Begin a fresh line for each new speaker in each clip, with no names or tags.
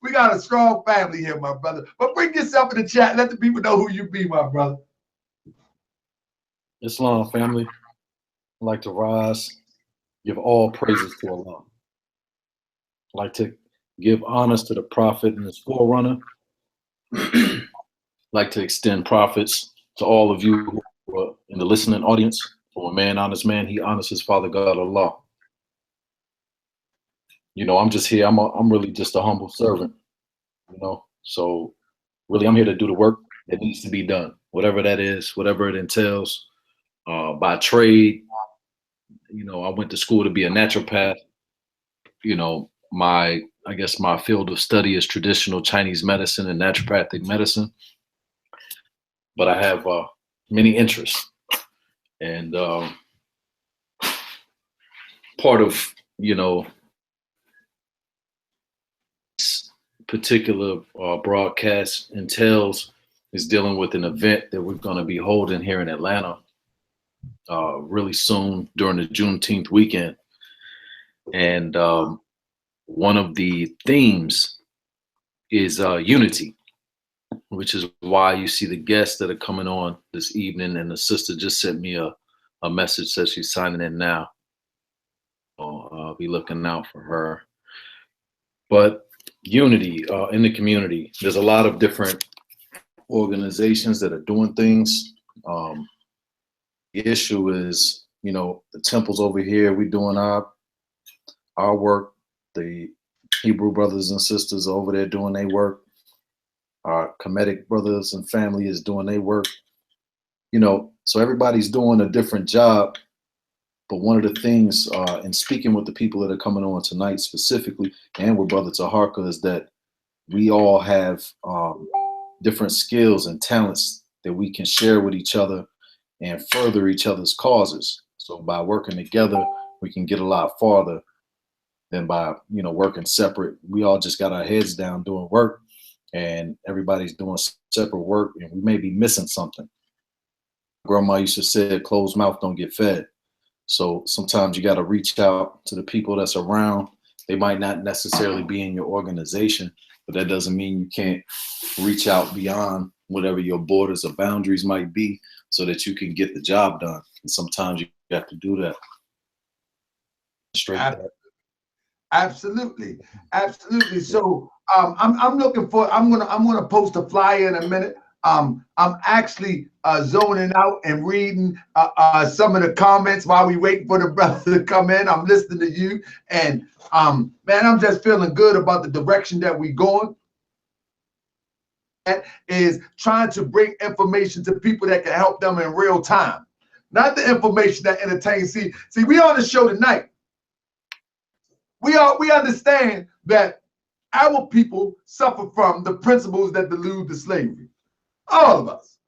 We got a strong family here, my brother. But bring yourself in the chat. Let the people know who you be, my brother.
Islam family, I'd like to rise, give all praises to Allah. I'd like to give honors to the Prophet and his forerunner. I'd like to extend profits to all of you who are in the listening audience. For a man honors man, he honors his father God Allah. You know, I'm just here. I'm really just a humble servant. You know, so really, I'm here to do the work that needs to be done, whatever that is, whatever it entails. By trade, you know, I went to school to be a naturopath. You know, I guess my field of study is traditional Chinese medicine and naturopathic medicine. But I have many interests, and part of, you know, particular broadcast entails is dealing with an event that we're going to be holding here in Atlanta really soon during the Juneteenth weekend. And one of the themes is unity, which is why you see the guests that are coming on this evening. And the sister just sent me a message that she's signing in now. So I'll be looking out for her. But unity in the community. There's a lot of different organizations that are doing things. The issue is, you know, the temples over here, we're doing our work. The Hebrew brothers and sisters over there doing their work. Our Kemetic brothers and family is doing their work. You know, so everybody's doing a different job. But one of the things, in speaking with the people that are coming on tonight specifically, and with Brother Taharka, is that we all have different skills and talents that we can share with each other and further each other's causes. So by working together, we can get a lot farther than by, you know, working separate. We all just got our heads down doing work, and everybody's doing separate work, and we may be missing something. Grandma used to say, closed mouth don't get fed. So sometimes you got to reach out to the people that's around. They might not necessarily be in your organization, but that doesn't mean you can't reach out beyond whatever your borders or boundaries might be so that you can get the job done. And sometimes you have to do that. Straight back.
Absolutely, absolutely. So I'm looking for. I'm gonna post a flyer in a minute. I'm actually zoning out and reading some of the comments while we wait for the brother to come in. I'm listening to you, and man, I'm just feeling good about the direction that we're going. That is trying to bring information to people that can help them in real time, not the information that entertains. See, we on the show tonight. We understand that our people suffer from the principles that delude to slavery. All of us.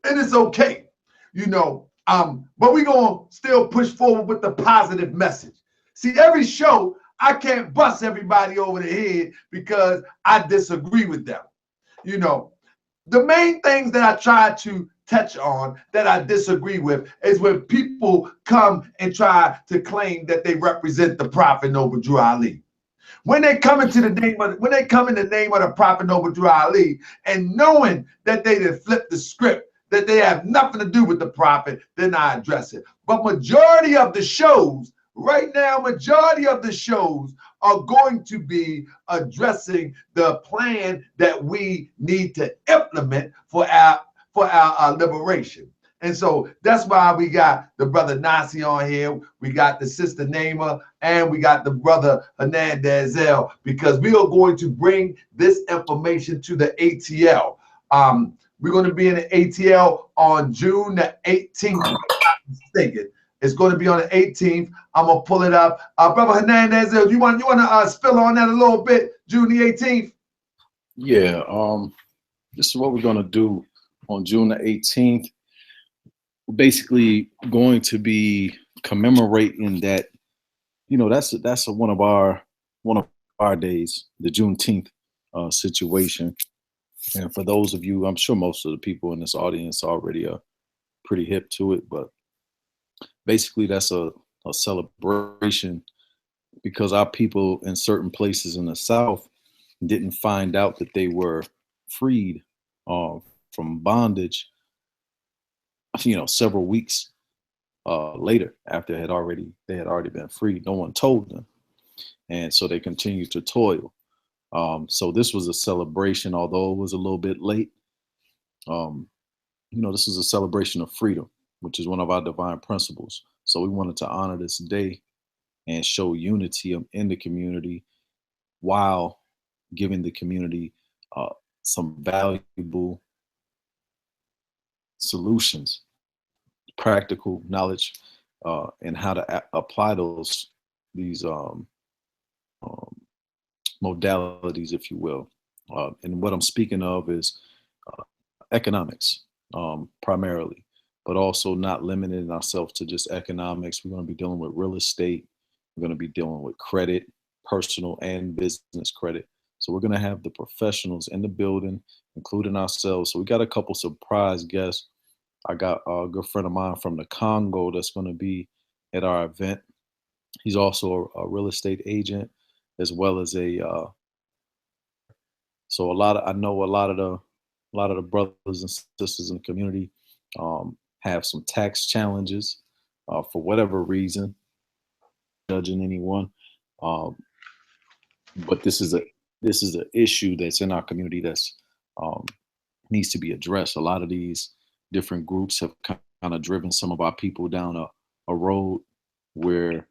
And it's okay, you know. But we're gonna still push forward with the positive message. See, every show, I can't bust everybody over the head because I disagree with them. You know, the main things that I try to touch on that I disagree with is when people come and try to claim that they represent the Prophet Noble Drew Ali. When they come into the name of the Prophet Noble Drew Ali, and knowing that they did flip the script, that they have nothing to do with the Prophet, then I address it. But majority of the shows right now, majority of the shows are going to be addressing the plan that we need to implement for our liberation. And so that's why we got the brother Nasi on here. We got the sister Neimah, and we got the brother Hernandez-El, because we are going to bring this information to the ATL. We're going to be in the ATL on June the 18th, if I'm not mistaken. It's going to be on the 18th. I'm going to pull it up. Brother Hernandez-El, you want to spill on that a little bit, June the 18th?
Yeah, this is what we're going to do on June the 18th. We're basically going to be commemorating that, you know, that's one of our days, the Juneteenth situation. And for those of you, I'm sure most of the people in this audience already are pretty hip to it, but basically that's a celebration because our people in certain places in the South didn't find out that they were freed from bondage, several weeks later, after they had already been freed. No one told them, and so they continued to toil. So this was a celebration, although it was a little bit late. This is a celebration of freedom, which is one of our divine principles. So we wanted to honor this day and show unity in the community while giving the community some valuable solutions, practical knowledge, and how to apply these modalities, if you will. And what I'm speaking of is economics, primarily, but also not limiting ourselves to just economics. We're going to be dealing with real estate. We're going to be dealing with credit, personal and business credit. So we're going to have the professionals in the building, including ourselves. So we got a couple surprise guests. I got a good friend of mine from the Congo that's going to be at our event. He's also a real estate agent, as well as so I know a lot of the brothers and sisters in the community have some tax challenges for whatever reason, judging anyone. But this is an issue that's in our community that's needs to be addressed. A lot of these different groups have kind of driven some of our people down a road where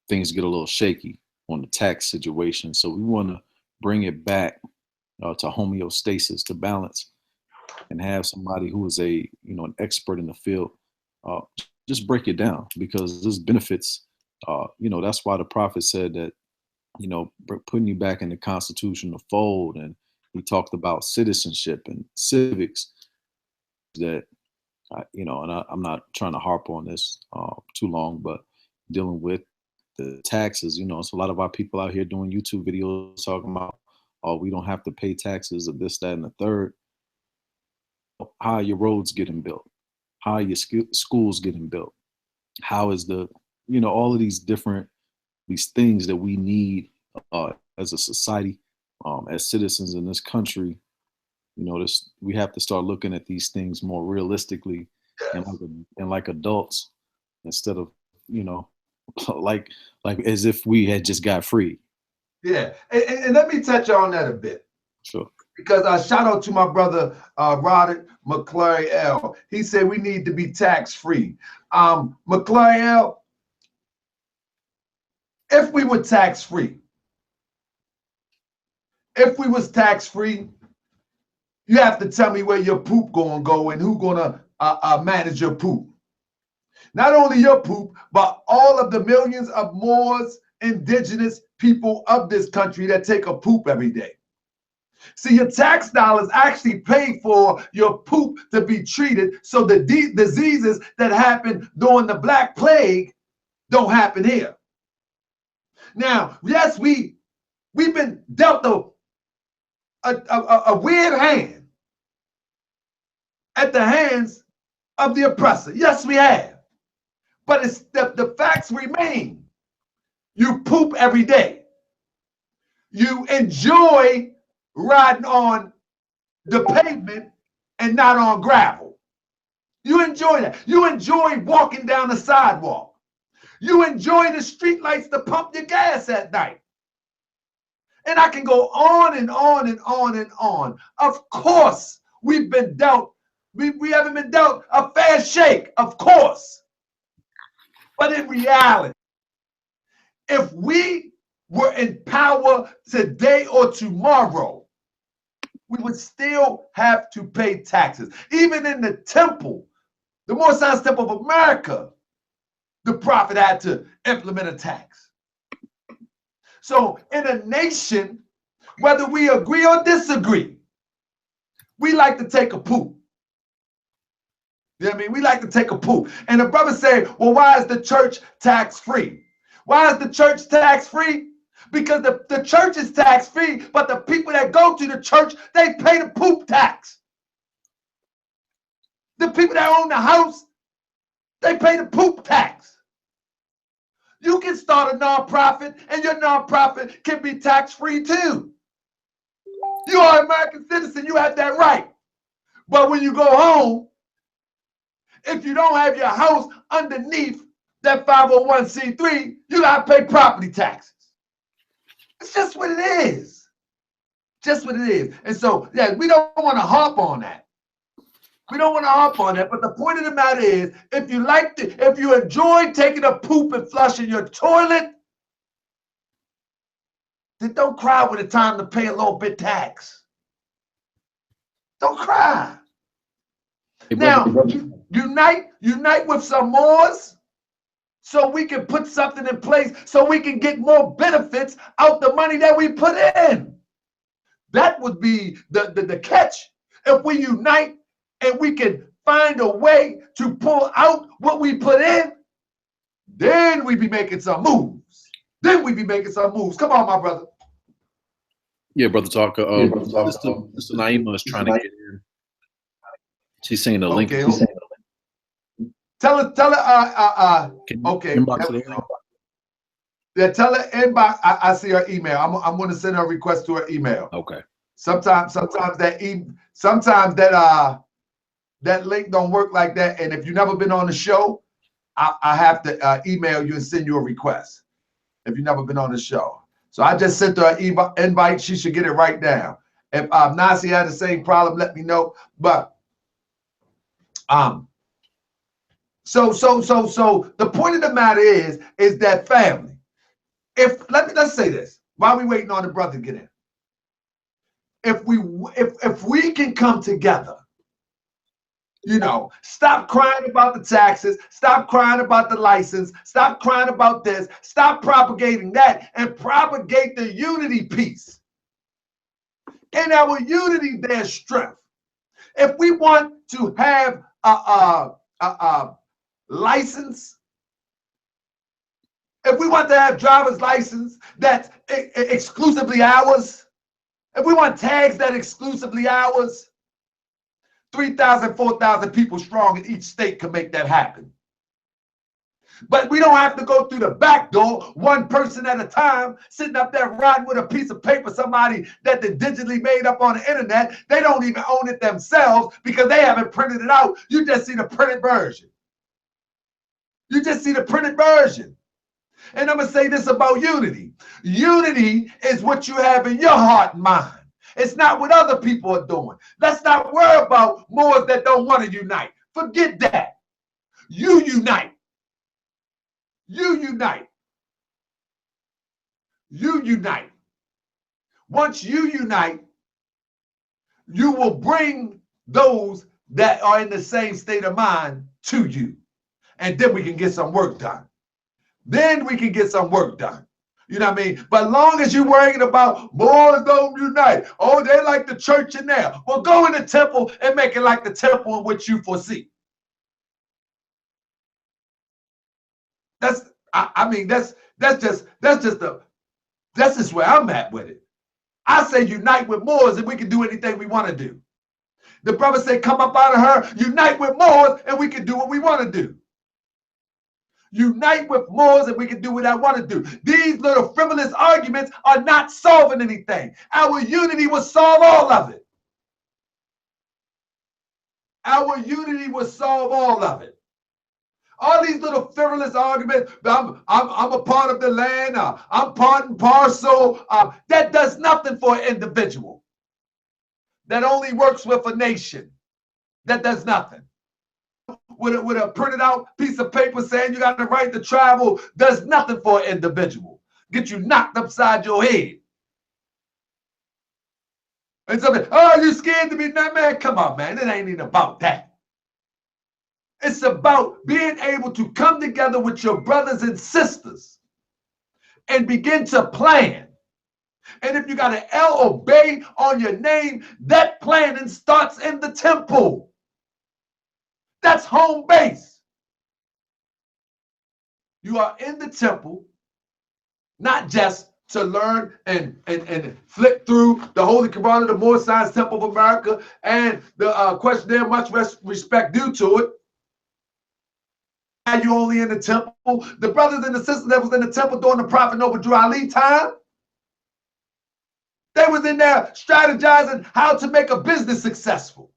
things get a little shaky on the tax situation. So we want to bring it back to homeostasis, to balance, and have somebody who is an expert in the field just break it down, because this benefits. That's why the prophet said that, putting you back in the constitutional fold, and he talked about citizenship and civics. That and I'm not trying to harp on this too long, but dealing with the taxes, it's a lot of our people out here doing YouTube videos talking about, oh, we don't have to pay taxes of this, that, and the third. How are your roads getting built? How are your schools getting built? How is all of these things that we need as a society, as citizens in this country. We have to start looking at these things more realistically and like adults, instead of like as if we had just got free.
Yeah, and let me touch on that a bit.
Sure.
Because I shout out to my brother Roderick McClary-El. He said we need to be tax free. McClary-El, if we were tax free, you have to tell me where your poop gonna go and who gonna manage your poop. Not only your poop, but all of the millions of Moors, indigenous people of this country that take a poop every day. See, your tax dollars actually pay for your poop to be treated, so the diseases that happened during the Black Plague don't happen here. Now, yes, we've been dealt a weird hand at the hands of the oppressor. Yes, we have. But it's the facts remain. You poop every day. You enjoy riding on the pavement and not on gravel. You enjoy that. You enjoy walking down the sidewalk. You enjoy the streetlights to pump your gas at night. And I can go on and on and on and on. Of course, we've been dealt, we haven't been dealt a fair shake, of course. But in reality, if we were in power today or tomorrow, we would still have to pay taxes. Even in the temple, the Moorish Temple of America, the prophet had to implement a tax. So in a nation, whether we agree or disagree, we like to take a poop. You know what I mean? We like to take a poop. And the brother say, well, why is the church tax-free? Why is the church tax-free? Because the church is tax-free, but the people that go to the church, they pay the poop tax. The people that own the house, they pay the poop tax. You can start a nonprofit, and your nonprofit can be tax-free too. are an American citizen, you have that right. But when you go home, if you don't have your house underneath that 501c3, you got to pay property taxes. It's just what it is. Just what it is. And so, yeah, we don't want to harp on that. We don't want to harp on that. But the point of the matter is, if you enjoy taking a poop and flushing your toilet, then don't cry when it's time to pay a little bit tax. Don't cry. Hey, now, unite with some Moors so we can put something in place so we can get more benefits out the money that we put in. That would be the catch. If we unite and we can find a way to pull out what we put in, then we be making some moves. Come on, my brother.
Yeah, Brother Talker. Sister Naima is trying to get in. She's saying the link.
Okay. Tell her. Okay. Yeah, tell her inbox. I see her email. I'm going to send her a request to her email.
Okay.
Sometimes that link don't work like that. And if you've never been on the show, I have to email you and send you a request. If you've never been on the show, so I just sent her an invite. She should get it right now. If Nasi had the same problem, let me know. But so the point of the matter is that family. Let's say this while we waiting on the brother to get in. If we can come together, stop crying about the taxes, stop crying about the license, stop crying about this, stop propagating that, and propagate the unity piece. In our unity, there's strength. If we want to have a license, if we want to have driver's license that's exclusively ours, if we want tags that exclusively ours, 3,000, 4,000 people strong in each state can make that happen. But we don't have to go through the back door, one person at a time, sitting up there riding with a piece of paper, somebody that they digitally made up on the internet. They don't even own it themselves because they haven't printed it out. You just see the printed version. And I'm going to say this about unity. Unity is what you have in your heart and mind. It's not what other people are doing. Let's not worry about Moors that don't want to unite. Forget that. You unite. Once you unite, you will bring those that are in the same state of mind to you. And then we can get some work done. You know what I mean? But long as you're worrying about Moors don't unite, oh, they like the church in there. Well, go in the temple and make it like the temple in which you foresee. That's just where I'm at with it. I say unite with Moors and we can do anything we want to do. The brother said, come up out of her, unite with Moors and we can do what we want to do. Unite with Moors and we can do what I want to do. These little frivolous arguments are not solving anything. Our unity will solve all of it. All these little frivolous arguments, I'm a part of the land, I'm part and parcel, that does nothing for an individual. That only works with a nation. That does nothing. With a printed out piece of paper saying you got the right to travel does nothing for an individual. Get you knocked upside your head. And somebody, oh, you scared to be that man? Come on, man. It ain't even about that. It's about being able to come together with your brothers and sisters and begin to plan. And if you got an L or Bay on your name, that planning starts in the temple. That's home base. You are in the temple, not just to learn and flip through the Holy Quran, the Moorish Science Temple of America, and the questionnaire, much respect due to it. Are you only in the temple? The brothers and the sisters that was in the temple during the Prophet Noble Drew Ali time, They was in there strategizing how to make a business successful.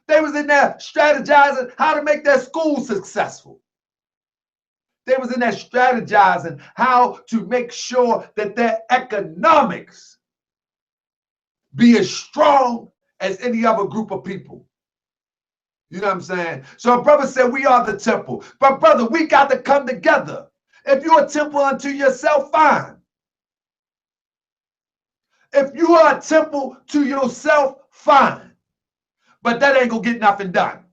They was in there strategizing how to make their school successful. They was in there strategizing how to make sure that their economics be as strong as any other group of people. You know what I'm saying? So brother said, we are the temple. But brother, we got to come together. If you're a temple unto yourself, fine. If you are a temple to yourself, fine. But that ain't gonna get nothing done.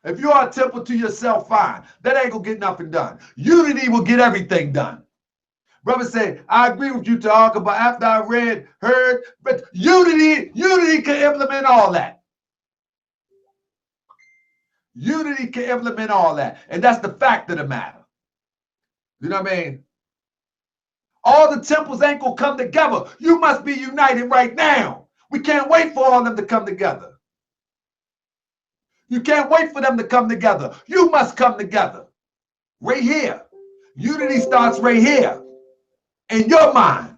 If you are a temple to yourself, fine. That ain't gonna get nothing done. Unity will get everything done. Brother said, I agree with you, Talk, but after I heard, but unity can implement all that. Unity can implement all that. And that's the fact of the matter. You know what I mean? All the temples ain't gonna come together. You must be united right now. We can't wait for all of them to come together. You can't wait for them to come together. You must come together. Right here. Unity starts right here. In your mind.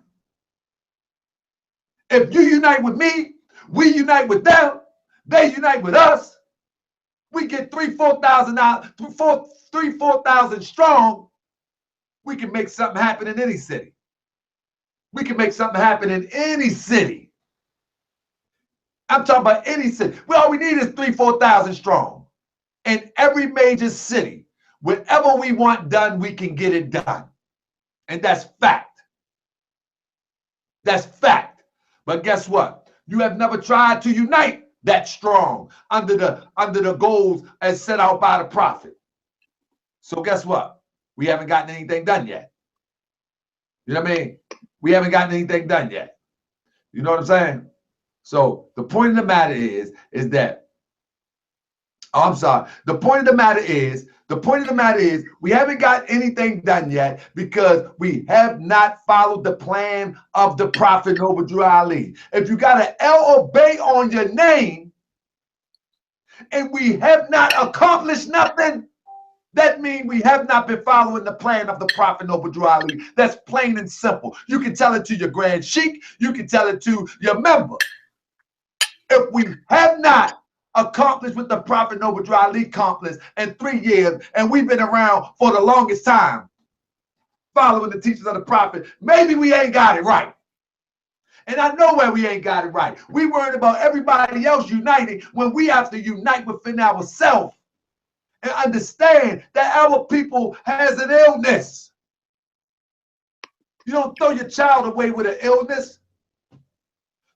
If you unite with me, we unite with them, they unite with us. We get 4,000 strong. We can make something happen in any city. We can make something happen in any city. I'm talking about any city. Well, all we need is 4,000 strong. In every major city, whatever we want done, we can get it done. And that's fact. That's fact. But guess what? You have never tried to unite that strong under the goals as set out by the prophet. So guess what? We haven't gotten anything done yet. You know what I mean? We haven't gotten anything done yet. You know what I'm saying? So the point of the matter is that, I'm sorry. The point of the matter is we haven't got anything done yet because we have not followed the plan of the prophet Noble Drew Ali. If you got an El Obey on your name and we have not accomplished nothing, that means we have not been following the plan of the prophet Noble Drew Ali. That's plain and simple. You can tell it to your grand sheikh. You can tell it to your member. If we have not accomplished what the prophet Noble Drew Ali accomplished in 3 years, and we've been around for the longest time following the teachings of the prophet, maybe we ain't got it right. And I know where we ain't got it right. We worried about everybody else uniting when we have to unite within ourselves and understand that our people has an illness. You don't throw your child away with an illness.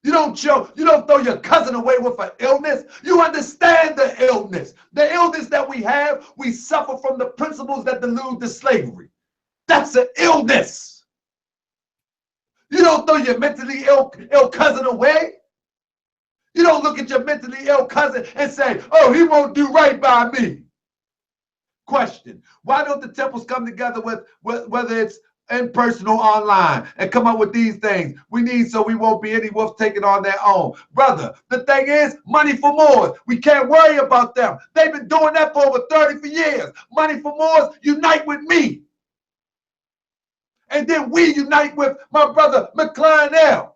You don't throw your cousin away with an illness. You understand the illness. The illness that we have, we suffer from the principles that delude to slavery. That's an illness. You don't throw your mentally ill cousin away. You don't look at your mentally ill cousin and say, oh, he won't do right by me. Question, why don't the temples come together with whether it's in person or online and come up with these things we need so we won't be any wolves taking on their own? Brother, the thing is, money for Moors. We can't worry about them. They've been doing that for over 30 years. Money for Moors, unite with me. And then we unite with my brother McLean-El.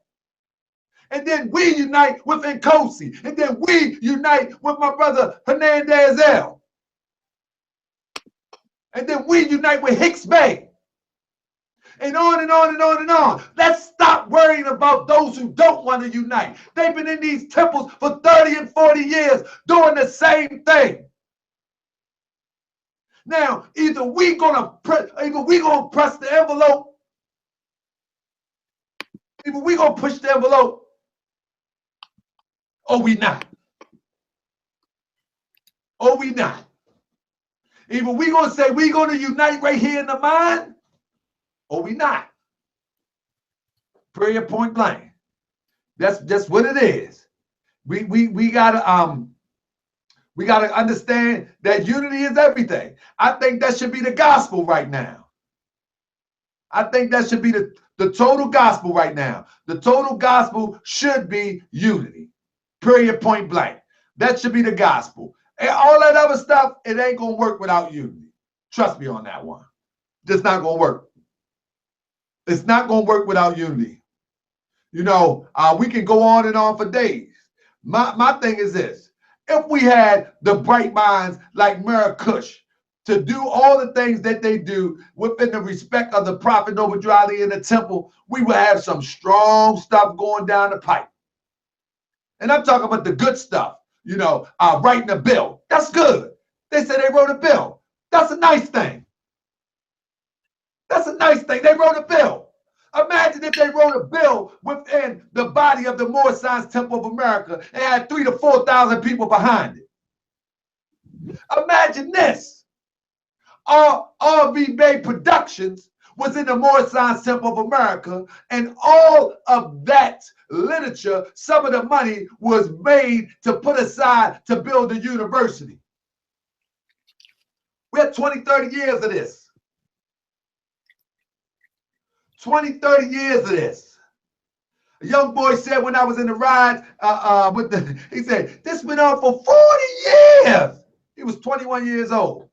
And then we unite with Nkosi. And then we unite with my brother Hernandez-El. And then we unite with Hicks Bay. And on and on and on and on. Let's stop worrying about those who don't want to unite. They've been in these temples for 30 and 40 years doing the same thing. Now, either we gonna press the envelope, either we gonna push the envelope, or we not. Or we not. Either we gonna say we gonna unite right here in the mind, or we not. Period, point blank. That's just what it is. We gotta understand that unity is everything. I think that should be the gospel right now. I think that should be the total gospel right now. The total gospel should be unity. Period, point blank. That should be the gospel. And all that other stuff, it ain't gonna work without unity. Trust me on that one. Just not going to work. It's not going to work without unity. You know, we can go on and on for days. My thing is this. If we had the bright minds like Kush to do all the things that they do within the respect of the prophet Noble Ali in the temple, we would have some strong stuff going down the pipe. And I'm talking about the good stuff, you know, writing a bill. That's good. They said they wrote a bill. That's a nice thing. That's a nice thing. They wrote a bill. Imagine if they wrote a bill within the body of the Moorish Temple of America and had 3,000 to 4,000 people behind it. Imagine this. R.V. Bay Productions was in the Moorish Temple of America, and all of that literature, some of the money was made to put aside to build a university. We had 20, 30 years of this. 20, 30 years of this. A young boy said when I was in the rides, he said, this went on for 40 years. He was 21 years old.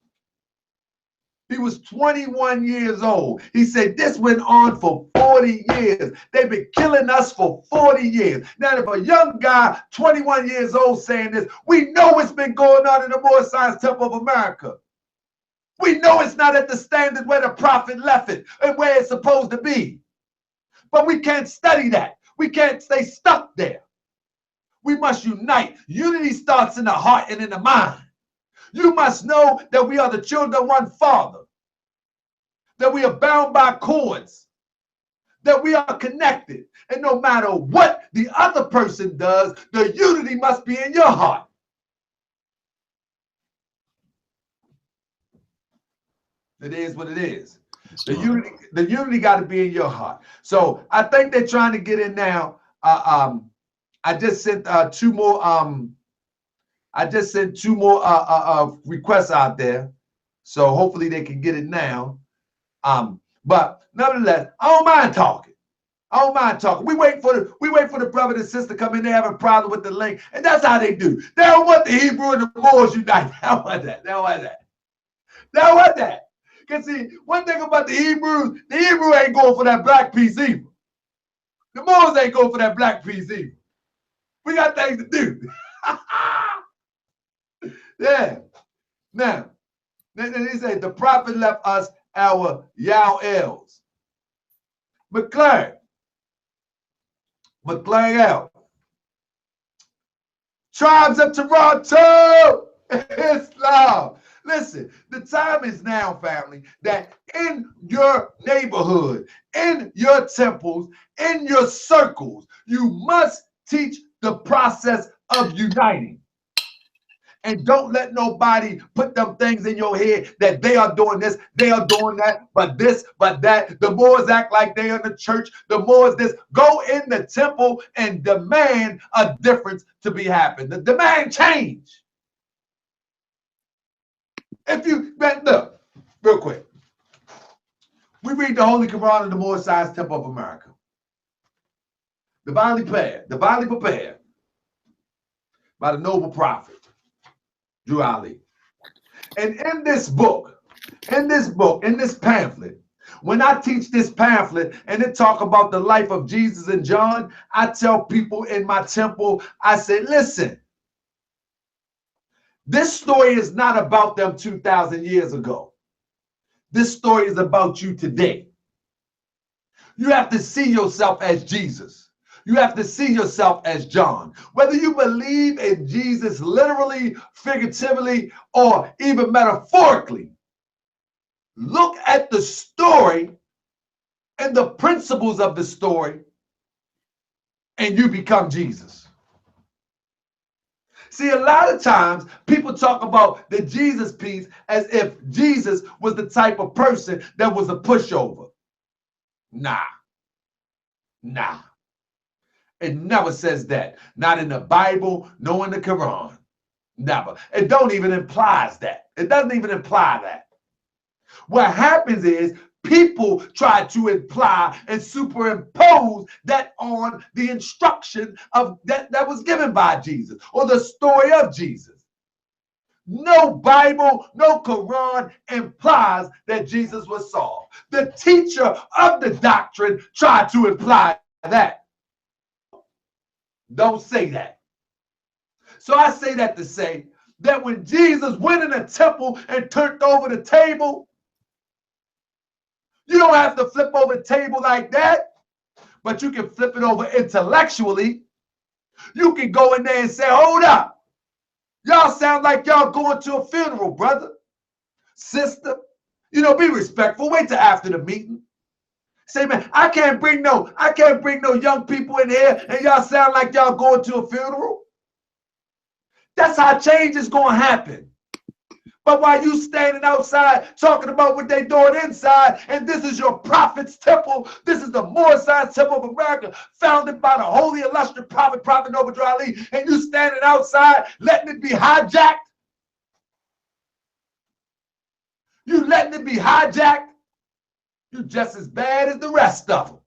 He was 21 years old. He said, this went on for 40 years. They've been killing us for 40 years. Now, if a young guy, 21 years old, saying this, we know it's been going on in the Moorish Temple of America. We know it's not at the standard where the prophet left it and where it's supposed to be. But we can't study that. We can't stay stuck there. We must unite. Unity starts in the heart and in the mind. You must know that we are the children of one Father, that we are bound by cords, that we are connected. And no matter what the other person does, the unity must be in your heart. It is what it is. The unity got to be in your heart. So I think they're trying to get in now. I just sent two more. I just sent two more requests out there. So hopefully they can get it now. But nevertheless, I don't mind talking. I don't mind talking. We wait for the brother and sister come in. They have a problem with the link, and that's how they do. They don't want the Hebrew and the Moors unite. They don't want that. They don't want that. They don't want that. Because see, one thing about the Hebrews ain't going for that black piece either. The Moors ain't going for that black piece either. We got things to do. Yeah. Now, then he said, the prophet left us our Yashuv-Els. McClaren L. Tribes of Toronto, Islam. Listen, the time is now, family, that in your neighborhood, in your temples, in your circles, you must teach the process of uniting. And don't let nobody put them things in your head that they are doing this, they are doing that, but this, but that. The Moors act like they are in the church. The Moors this. Go in the temple and demand a difference to be happened. The demand change. If you, look, real quick. We read the Holy Quran of the Moorish Temple of America. The Bali prepared by the noble prophet, Drew Ali. And in this pamphlet, when I teach this pamphlet and it talk about the life of Jesus and John, I tell people in my temple, I say, listen, this story is not about them 2,000 years ago. This story is about you today. You have to see yourself as Jesus. You have to see yourself as John. Whether you believe in Jesus literally, figuratively, or even metaphorically, look at the story and the principles of the story, and you become Jesus. See, a lot of times people talk about the Jesus piece as if Jesus was the type of person that was a pushover. Nah. It never says that. Not in the Bible, nor in the Quran. Never. It don't even implies that. It doesn't even imply that. What happens is people try to imply and superimpose that on the instruction of that was given by Jesus or the story of Jesus. No Bible, no Quran implies that Jesus was Saul. The teacher of the doctrine tried to imply that. Don't say that. So I say that to say that when Jesus went in the temple and turned over the table, you don't have to flip over the table like that, but you can flip it over intellectually. You can go in there and say, hold up. Y'all sound like y'all going to a funeral, brother, sister. You know, be respectful. Wait till after the meeting. Say, man, I can't bring no young people in here and y'all sound like y'all going to a funeral. That's how change is going to happen. But while you standing outside talking about what they doing inside, and this is your prophet's temple, this is the Moorish temple of America, founded by the holy illustrious prophet Noble-Ali, and you standing outside letting it be hijacked. You letting it be hijacked. You just as bad as the rest of them.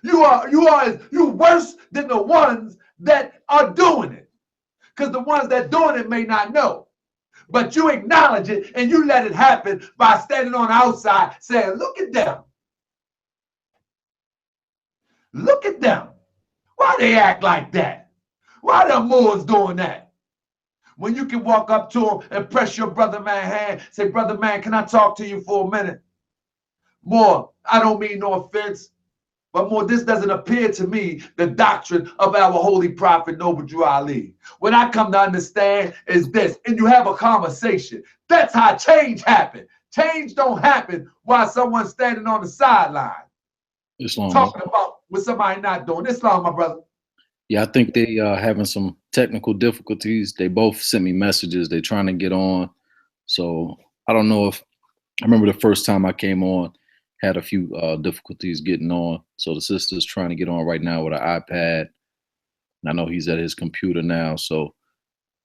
You worse than the ones that are doing it, because the ones that doing it may not know. But you acknowledge it and you let it happen by standing on the outside saying, look at them. Look at them. Why they act like that? Why the Moors doing that? When you can walk up to them and press your brother man hand, say, brother man, can I talk to you for a minute? Moor, I don't mean no offense, but more, this doesn't appear to me the doctrine of our holy prophet Noble-Ali. What I come to understand is this, and you have a conversation. That's how change happens. Change don't happen while someone's standing on the sideline talking about what somebody not doing. Islam, my brother.
Yeah, I think they having some technical difficulties. They both sent me messages. They're trying to get on. So I don't know if, I remember the first time I came on, had a few difficulties getting on. So the sister's trying to get on right now with an iPad. And I know he's at his computer now. So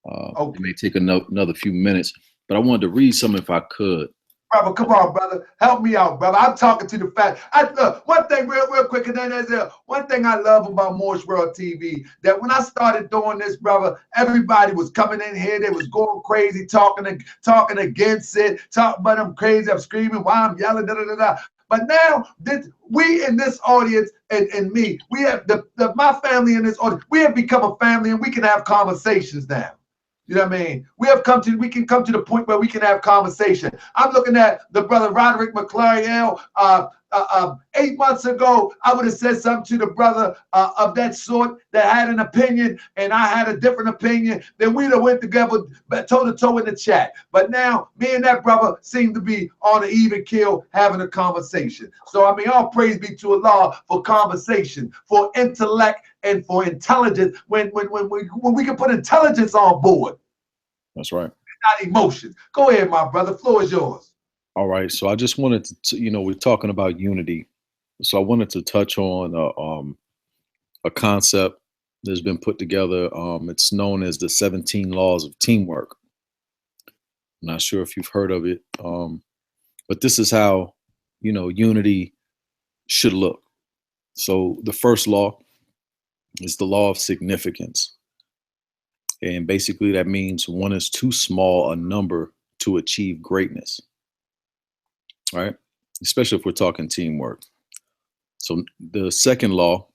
it may take another few minutes. But I wanted to read something if I could.
Brother, come on, brother. Help me out, brother. I'm talking to the fact. Look, one thing real quick, Hernandez-El, one thing I love about Moorish World TV, that when I started doing this, brother, everybody was coming in here. They was going crazy, talking against it, talking about I'm crazy, I'm screaming, why I'm yelling, da da da da. But now, we in this audience and me, we have my family in this audience, we have become a family and we can have conversations now. You know what I mean? We can come to the point where we can have conversation. I'm looking at the brother Roderick McClariel. 8 months ago, I would have said something to the brother of that sort that had an opinion, and I had a different opinion. Then we'd have went together toe to toe in the chat. But now, me and that brother seem to be on an even keel having a conversation. So I mean, all praise be to Allah for conversation, for intellect, and for intelligence. When we can put intelligence on board.
That's right.
Not emotions. Go ahead, my brother. The floor is yours.
All right. So I just wanted to, we're talking about unity. So I wanted to touch on a concept that's been put together. It's known as the 17 Laws of Teamwork. I'm not sure if you've heard of it, but this is how, unity should look. So the first law is the law of significance. And basically that means one is too small a number to achieve greatness. Right? Especially if we're talking teamwork. So the second law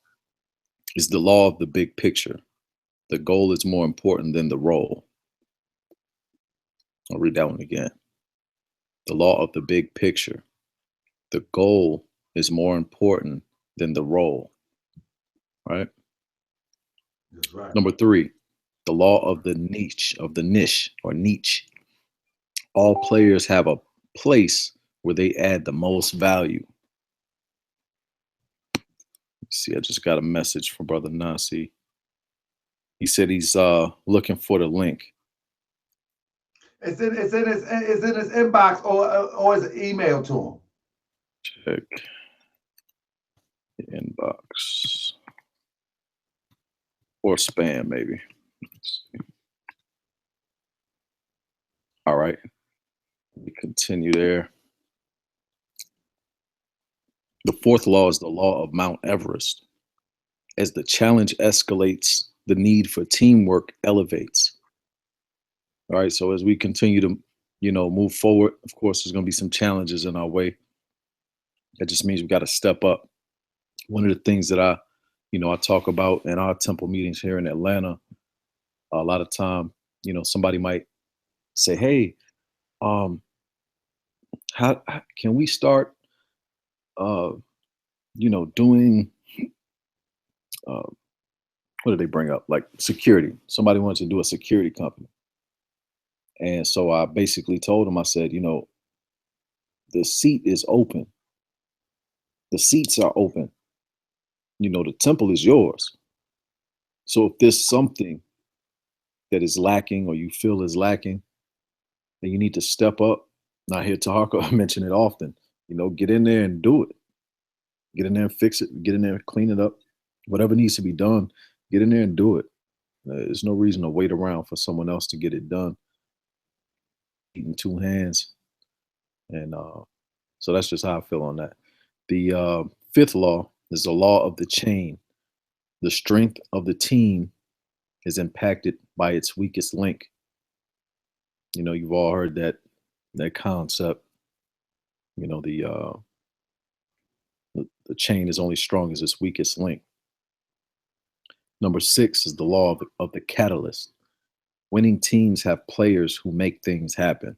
is the law of the big picture. The goal is more important than the role. I'll read that one again. The law of the big picture. The goal is more important than the role. Right?
That's right.
Number 3, the law of the niche, or niche. All players have a place where they add the most value. See, I just got a message from Brother Nasi. He said he's looking for the link.
It's in his inbox or his email to him.
Check the inbox. Or spam, maybe. Let's see. All right. Let me continue there. The fourth law is the law of Mount Everest. As the challenge escalates, the need for teamwork elevates. All right. So as we continue to, move forward, of course, there's going to be some challenges in our way. That just means we got to step up. One of the things that I talk about in our temple meetings here in Atlanta, a lot of time, somebody might say, "Hey, how can we start, doing, what do they bring up? Like security." Somebody wants to do a security company. And so I basically told them, I said, the seat is open. The seats are open. The temple is yours. So if there's something that is lacking or you feel is lacking, then you need to step up. Now here Tahaka, I mention it often, get in there and do it. Get in there and fix it. Get in there and clean it up. Whatever needs to be done, get in there and do it. There's no reason to wait around for someone else to get it done. Eating two hands. And so that's just how I feel on that. The fifth law is the law of the chain. The strength of the team is impacted by its weakest link. You've all heard that concept. The chain is only strong as its weakest link. Number 6 is the law of the catalyst. Winning teams have players who make things happen.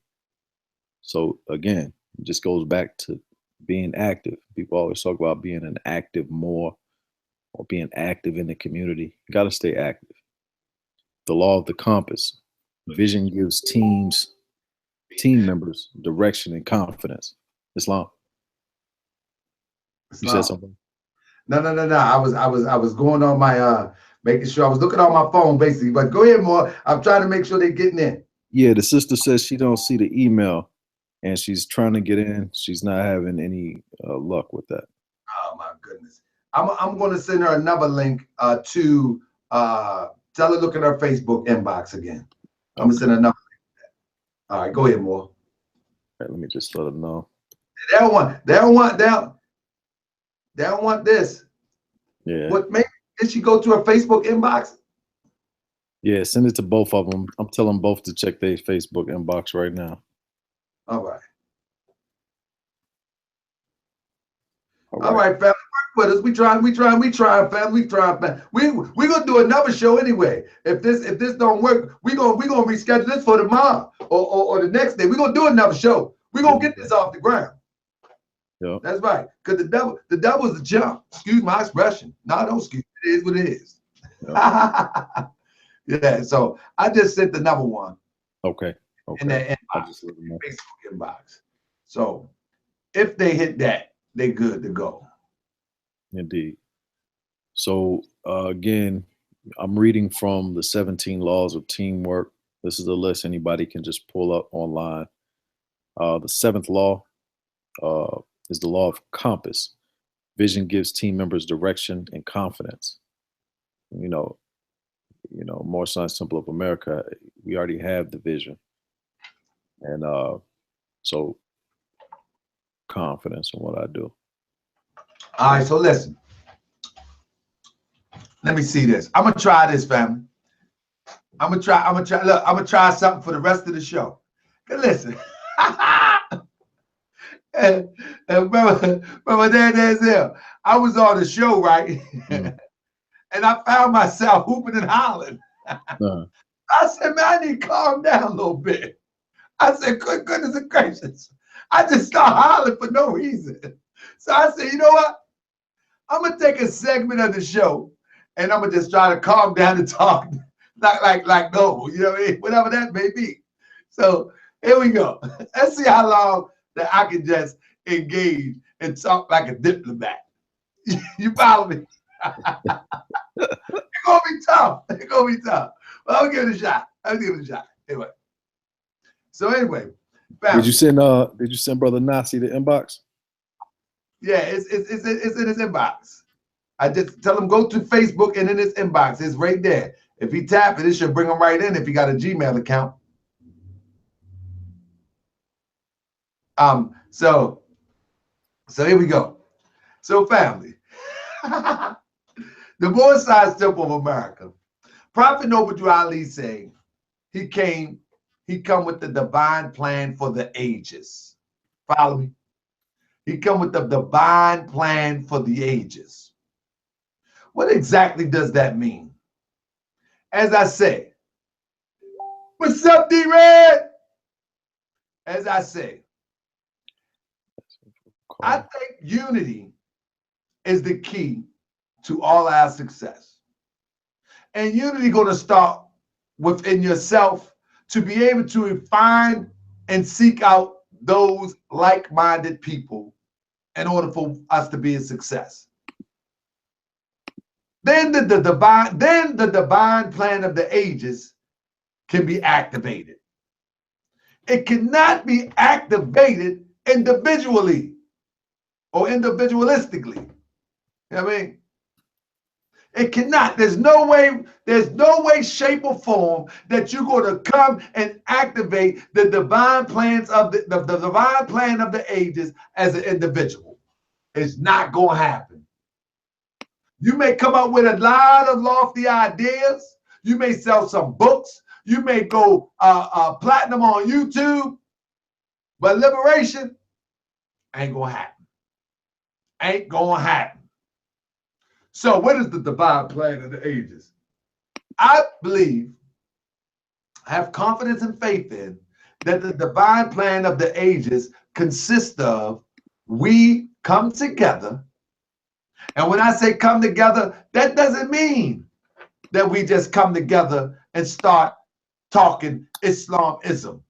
So again, it just goes back to being active. People always talk about being an active more or being active in the community. You got to stay active. The law of the compass. Vision gives team members direction and confidence. Islam. You said something?
No. I was going on my making sure I was looking on my phone basically. But go ahead, more. I'm trying to make sure they're getting in.
Yeah, the sister says she don't see the email, and she's trying to get in. She's not having any luck with that.
Oh my goodness! I'm going to send her another link to tell her look at her Facebook inbox again. I'm gonna send her another link. All right, go ahead, more.
All right, let me just let her know.
They don't want this.
Yeah.
What maybe did she go to her Facebook inbox?
Yeah, send it to both of them. I'm telling both to check their Facebook inbox right now.
All right. All right, family, work with us. We trying, family. We're gonna do another show anyway. If this don't work, we're gonna reschedule this for tomorrow or the next day. We're gonna do another show. We're gonna get this off the ground.
Yep.
That's right. Because the devil's a jump. Excuse my expression. No, don't excuse it. It is what it is. Yep. Yeah, so I just sent another one.
Okay.
In the Facebook inbox. So if they hit that, they're good to go.
Indeed. So again, I'm reading from the 17 Laws of Teamwork. This is a list anybody can just pull up online. The 7th law is the law of compass. Vision gives team members direction and confidence. More Science Temple of America, we already have the vision. And so confidence in what I do.
All right, so listen. Let me see this. I'm gonna try this, family. I'm gonna try. Look, I'm gonna try something for the rest of the show. Listen. and remember Yashuv-El, I was on the show, right? And I found myself hooping and hollering. I said, man, I need to calm down a little bit. I said, good goodness gracious. I just started hollering for no reason. So I said, you know what? I'm going to take a segment of the show and I'm going to just try to calm down and talk like normal, you know what I mean? Whatever that may be. So here we go. Let's see how long that I can just engage and talk like a diplomat. You follow me? It's going to be tough. It's going to be tough. Well, I'll give it a shot. Anyway. So anyway.
Did you send Brother Nasi the inbox?
Yeah, it's in his inbox. I just tell him go to Facebook and in his inbox. It's right there. If he tap it, it should bring him right in if he got a Gmail account. So here we go. So family. The Moorish Temple of America. Prophet Noble Ali saying he came He come with the divine plan for the ages. Follow me? He come with the divine plan for the ages. What exactly does that mean? As I say, what's up, D-Red? As I say, I think unity is the key to all our success. And unity going to start within yourself to be able to find and seek out those like-minded people in order for us to be a success. Then the divine plan of the ages can be activated. It cannot be activated individually or individualistically. You know what I mean? It cannot. There's no way, shape, or form that you're going to come and activate the divine plans of the divine plan of the ages as an individual. It's not going to happen. You may come up with a lot of lofty ideas. You may sell some books. You may go platinum on YouTube, but liberation ain't going to happen. Ain't going to happen. So what is the divine plan of the ages? I believe, I have confidence and faith in, that the divine plan of the ages consists of we come together. And when I say come together, that doesn't mean that we just come together and start talking Islamism,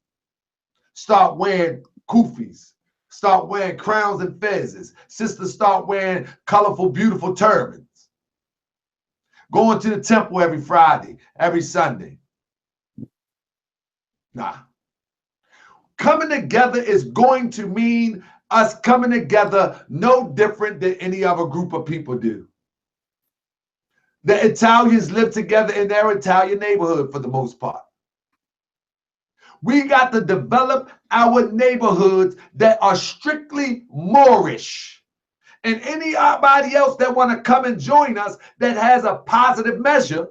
start wearing kufis, start wearing crowns and fezzes, sisters start wearing colorful, beautiful turbans, going to the temple every Friday, every Sunday. Nah. Coming together is going to mean us coming together no different than any other group of people do. The Italians live together in their Italian neighborhood for the most part. We got to develop our neighborhoods that are strictly Moorish. And anybody else that want to come and join us that has a positive measure,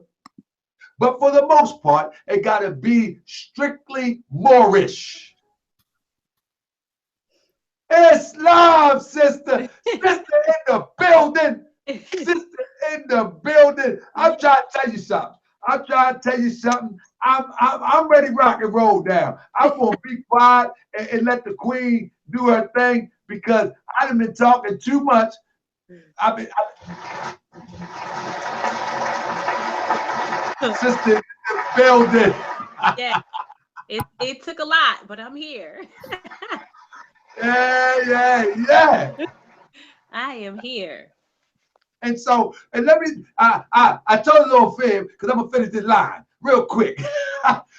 but for the most part, it got to be strictly Moorish. Islam, sister. Sister in the building. Sister in the building. I'm trying to tell you something. I'm ready to rock and roll now. I'm going to be quiet and let the queen do her thing because I done been talking too much. Sister in the building.
Yeah, it took a lot, but I'm here.
Yeah.
I am here.
And so, and let me, I told a little fib because I'm going to finish this line real quick.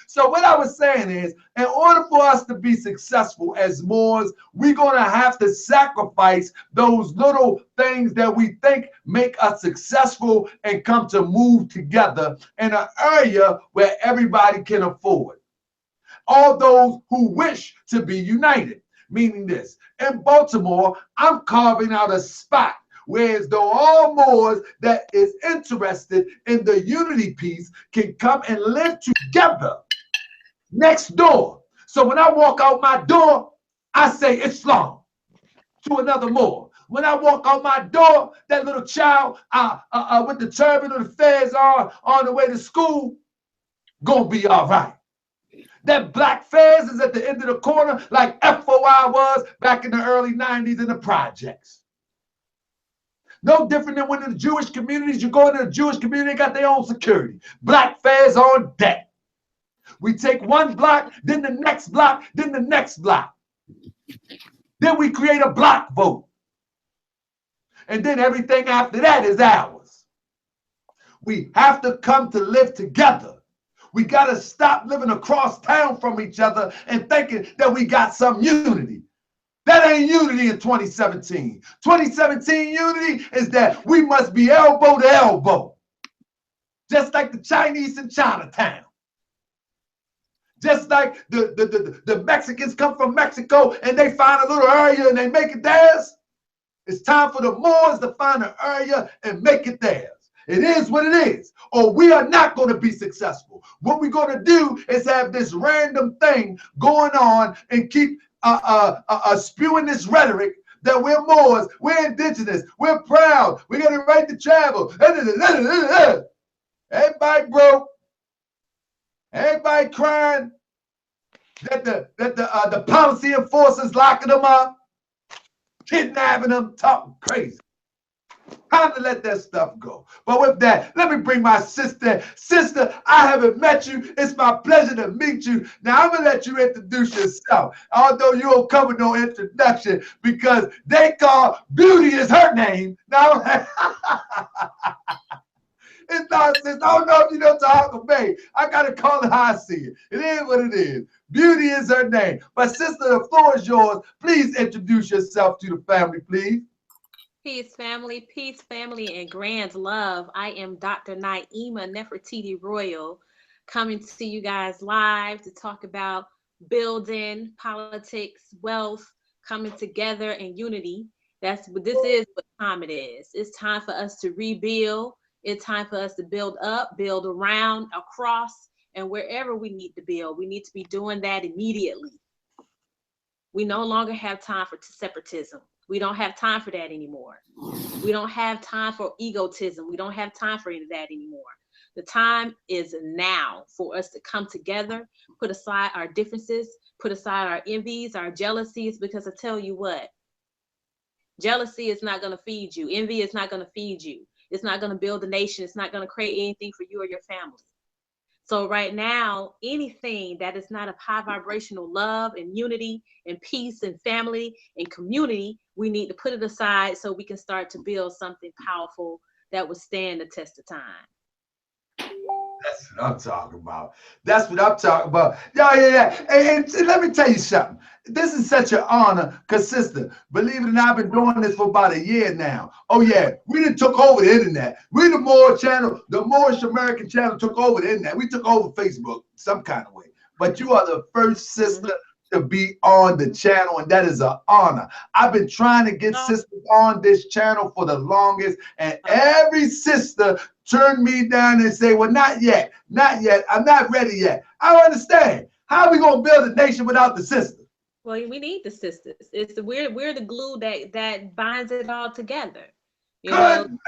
So what I was saying is, in order for us to be successful as Moors, we're going to have to sacrifice those little things that we think make us successful and come to move together in an area where everybody can afford. All those who wish to be united, meaning this. In Baltimore, I'm carving out a spot whereas though all Moors that is interested in the unity piece can come and live together next door. So when I walk out my door, I say Islam to another Moor. When I walk out my door, that little child with the turban or the fez on the way to school, gonna be all right. That black fez is at the end of the corner like FOI was back in the early 90s in the projects. No different than when in the Jewish communities, you go into the Jewish community, they got their own security. Black fez on deck. We take one block, then the next block, then the next block. Then we create a block vote. And then everything after that is ours. We have to come to live together. We got to stop living across town from each other and thinking that we got some unity. That ain't unity in 2017. 2017 unity is that we must be elbow to elbow. Just like the Chinese in Chinatown. Just like the Mexicans come from Mexico and they find a little area and they make it theirs. It's time for the Moors to find an area and make it theirs. It is what it is, or we are not going to be successful. What we're going to do is have this random thing going on and keep spewing this rhetoric that we're Moors, we're indigenous, we're proud, we got a right to travel. Everybody broke, everybody crying that the policy enforcers locking them up, kidnapping them, talking crazy. Time to let that stuff go. But with that, let me bring my sister. Sister, I haven't met you. It's my pleasure to meet you. Now, I'm going to let you introduce yourself, although you don't come with no introduction because they call Beauty is her name. Now, it's nonsense. I don't know if you know Tahaka Bay. I got to call it how I see it. It is what it is. Beauty is her name. But sister, the floor is yours. Please introduce yourself to the family, please.
Peace, family, and grand love. I am Dr. Naima Nefertiti Royal, coming to you guys live to talk about building, politics, wealth, coming together, and unity. That's what this is, what time it is. It's time for us to rebuild. It's time for us to build up, build around, across, and wherever we need to build. We need to be doing that immediately. We no longer have time for separatism. We don't have time for that anymore. We don't have time for egotism. We don't have time for any of that anymore. The time is now for us to come together, put aside our differences, put aside our envies, our jealousies, because I tell you what, jealousy is not going to feed you. Envy is not going to feed you. It's not going to build a nation. It's not going to create anything for you or your family. So right now, anything that is not of high vibrational love and unity and peace and family and community, we need to put it aside so we can start to build something powerful that will stand the test of time.
That's what I'm talking about. That's what I'm talking about. Yeah. And let me tell you something. This is such an honor, because sister, believe it or not, I've been doing this for about a year now. Oh yeah, we done took over the internet. We the Moorish channel, the Moorish American channel took over the internet. We took over Facebook some kind of way. But you are the first sister to be on the channel, and that is an honor. I've been trying to get sisters on this channel for the longest, and every sister turned me down and say, well, not yet, I'm not ready yet. I understand. How are we going to build a nation without the sisters?
Well, we need the sisters. It's we're the glue that binds it all together.
Good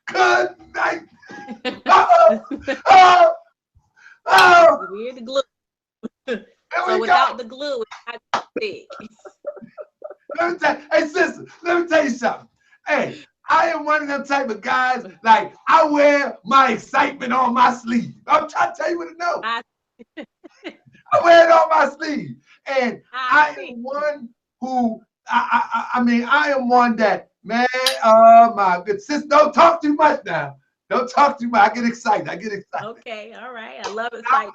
night. Oh.
We're the glue. So without the glue, it's not big.
Hey, sister, let me tell you something. Hey, I am one of them type of guys, like, I wear my excitement on my sleeve. I'm trying to tell you what to know. I wear it on my sleeve. And I am one who, I am one that, man, oh my good sister, don't talk too much now. Don't talk too much. I get excited.
Okay, all right. I love it. Like,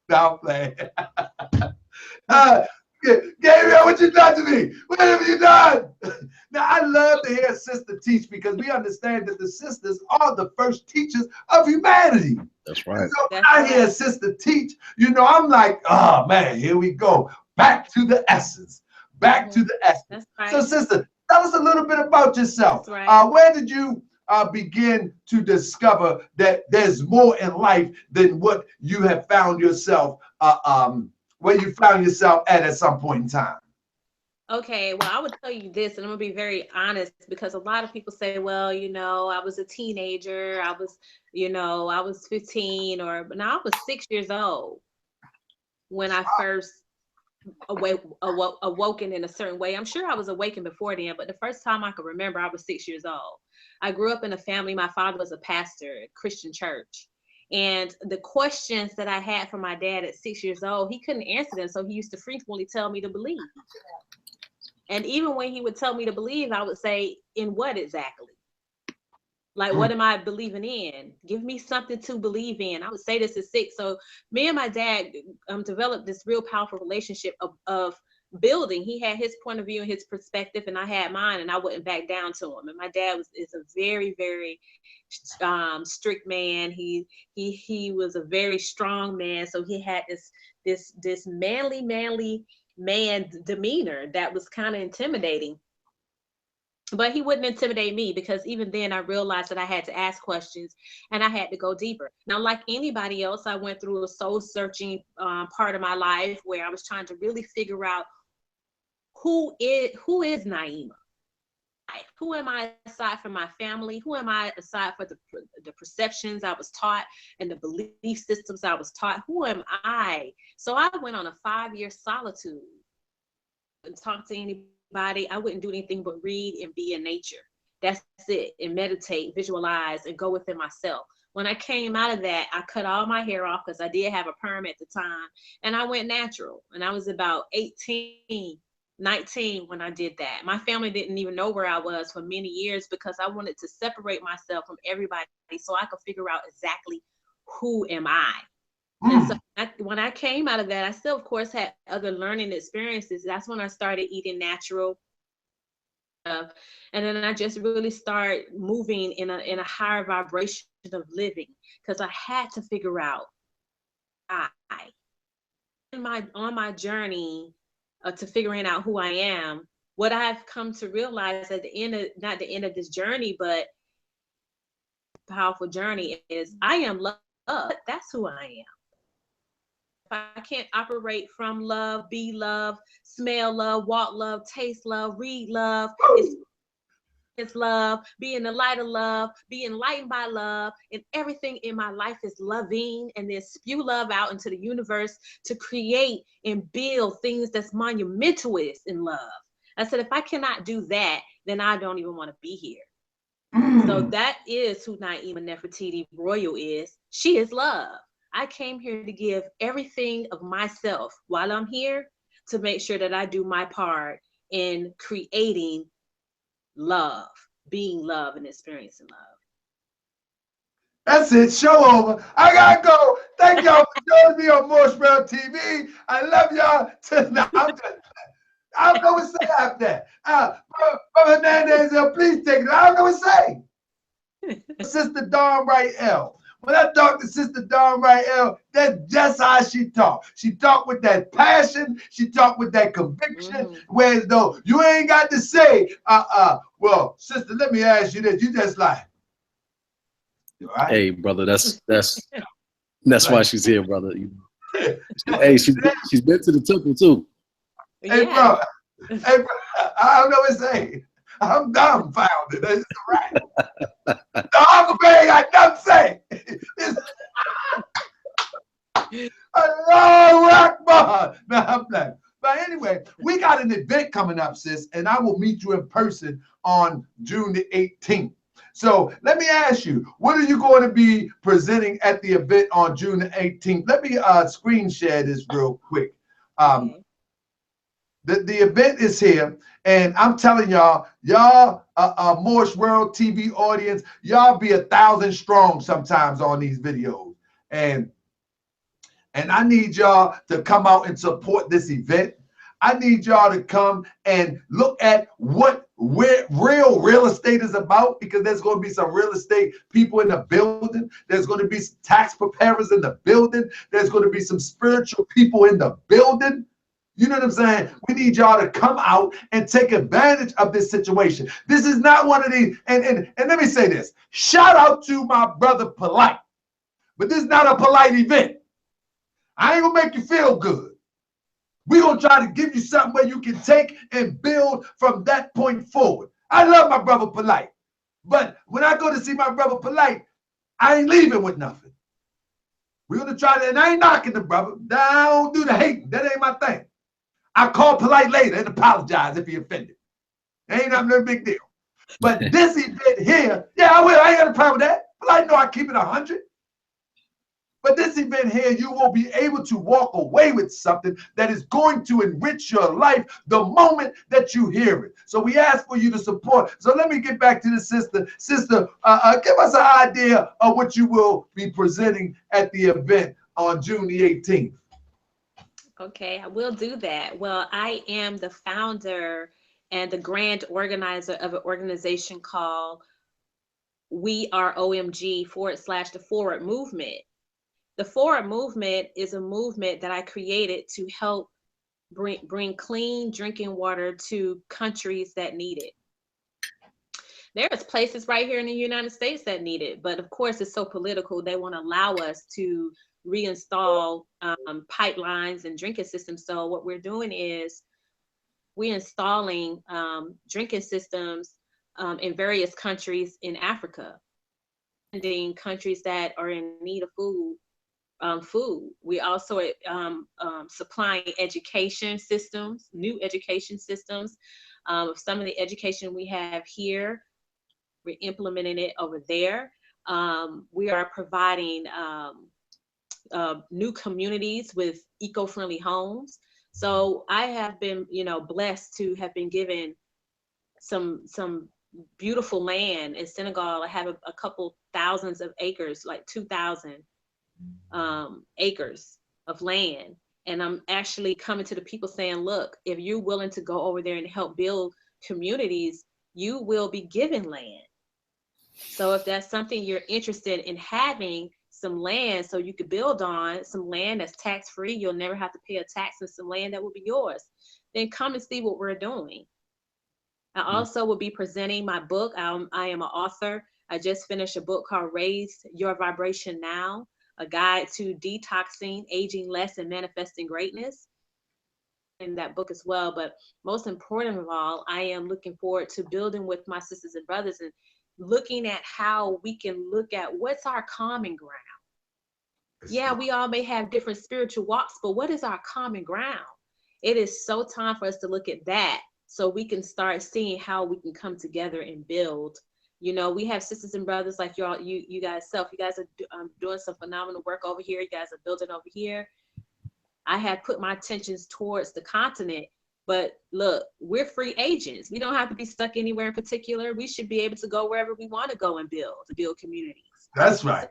I'm playing. Gabriel, what you done to me? What have you done? Now, I love to hear a sister teach, because we understand that the sisters are the first teachers of humanity.
That's right.
So when I hear a sister teach, I'm like, oh man, here we go. Back to the essence. Back to the essence.
That's right.
So sister, tell us a little bit about yourself.
That's right.
Where did you begin to discover that there's more in life than what you have found yourself, where you found yourself at some point in time?
Okay, well, I would tell you this, and I'm gonna be very honest, because a lot of people say, well, I was a teenager, I was 15, but now I was 6 years old when I first awoken in a certain way. I'm sure I was awakened before then, but the first time I can remember, I was 6 years old. I grew up in a family. My father was a pastor at a Christian church. And the questions that I had from my dad at 6 years old, he couldn't answer them. So he used to frequently tell me to believe. And even when he would tell me to believe, I would say, in what exactly? Like, what am I believing in? Give me something to believe in. I would say this at 6. So me and my dad developed this real powerful relationship of building. He had his point of view and his perspective, and I had mine, and I wouldn't back down to him. And my dad is a very, very strict man. He was a very strong man. So he had this manly man demeanor that was kind of intimidating. But he wouldn't intimidate me, because even then I realized that I had to ask questions and I had to go deeper. Now, like anybody else, I went through a soul searching part of my life where I was trying to really figure out who is Naima? Who am I aside from my family? Who am I aside for the perceptions I was taught and the belief systems I was taught? Who am I? So I went on a 5-year solitude and talk to anybody. I wouldn't do anything but read and be in nature. That's it. And meditate, visualize, and go within myself. When I came out of that, I cut all my hair off because I did have a perm at the time. And I went natural. And I was about 18, 19 when I did that. My family didn't even know where I was for many years because I wanted to separate myself from everybody so I could figure out exactly who am I. And so when I came out of that, I still, of course, had other learning experiences. That's when I started eating natural. And then I just really start moving in a higher vibration of living, because I had to figure out on my journey to figuring out who I am. What I've come to realize at the end of, not the end of this journey, but powerful journey, is I am love. That's who I am. I can't operate from love, be love, smell love, walk love, taste love, read love. It's love, be in the light of love, be enlightened by love, and everything in my life is loving, and then spew love out into the universe to create and build things that's monumentalist in love. I said, if I cannot do that, then I don't even want to be here. So that is who Niemah Nefertiti Royal is. She is love. I came here to give everything of myself while I'm here to make sure that I do my part in creating love, being love, and experiencing love.
That's it. Show over. I gotta go. Thank y'all for joining me on Moorish TV. I love y'all. I don't know what to say after that. Brother Hernandez-El, please take it. I don't know what to say. Sister Dawn Wright-El. When I talk to Sister Dawn Wright-El, that's just how she talk. She talk with that passion. She talk with that conviction. Whereas though you ain't got to say, well, sister, let me ask you this. You just like, right?
Hey, brother, that's why she's here, brother. Hey, she's been to the temple too.
Hey, bro. Hey, bro. I don't know what to say. I'm dumbfounded. That's right. The Uncle Bear got nothing to say. Allahu Akbar. No, I'm playing. But anyway, we got an event coming up, sis, and I will meet you in person on June the 18th. So let me ask you, what are you going to be presenting at the event on June the 18th? Let me screen share this real quick. The event is here, and I'm telling y'all, Moorish World TV audience, y'all be 1,000 strong sometimes on these videos, and I need y'all to come out and support this event. I need y'all to come and look at what real estate is about, because there's going to be some real estate people in the building. There's going to be some tax preparers in the building. There's going to be some spiritual people in the building. You know what I'm saying? We need y'all to come out and take advantage of this situation. This is not one of these, and let me say this. Shout out to my brother Polite. But this is not a polite event. I ain't gonna make you feel good. We're gonna try to give you something where you can take and build from that point forward. I love my brother Polite. But when I go to see my brother Polite, I ain't leaving with nothing. We're gonna try to, and I ain't knocking the brother. I don't do the hating. That ain't my thing. I call Polite later and apologize if he offended. Ain't nothing no big deal. But this event here, yeah, I will. I ain't got a problem with that. Polite know I keep it 100. But this event here, you will be able to walk away with something that is going to enrich your life the moment that you hear it. So we ask for you to support. So let me get back to the sister. Sister, give us an idea of what you will be presenting at the event on June the 18th.
Okay, I will do that. Well, I am the founder and the grand organizer of an organization called We Are OMG / the Forward Movement. The Forward Movement is a movement that I created to help bring clean drinking water to countries that need it. There's places right here in the United States that need it, but of course it's so political. They won't allow us to reinstall pipelines and drinking systems. So what we're doing is we're installing drinking systems in various countries in Africa, and countries that are in need of food. We also supplying education systems, new education systems. Some of the education we have here, we're implementing it over there. We are providing new communities with eco-friendly homes. So I have been, blessed to have been given some beautiful land in Senegal. I have a couple thousands of acres, like 2,000 acres of land. And I'm actually coming to the people saying, look, if you're willing to go over there and help build communities, you will be given land. So if that's something you're interested in, having some land so you could build on, some land that's tax-free, you'll never have to pay a tax, and some land that will be yours, then come and see what we're doing. I also will be presenting my book. I am an author. I just finished a book called Raise Your Vibration Now, a guide to detoxing, aging less, and manifesting greatness, in that book as well. But most important of all, I am looking forward to building with my sisters and brothers and looking at how we can look at what's our common ground. Yeah, we all may have different spiritual walks, but what is our common ground? It is so time for us to look at that so we can start seeing how we can come together and build. We have sisters and brothers like you guys You guys are doing some phenomenal work over here. You guys are building over here. I have put my attentions towards the continent, but look, we're free agents. We don't have to be stuck anywhere in particular. We should be able to go wherever we want to go and build communities.
That's right.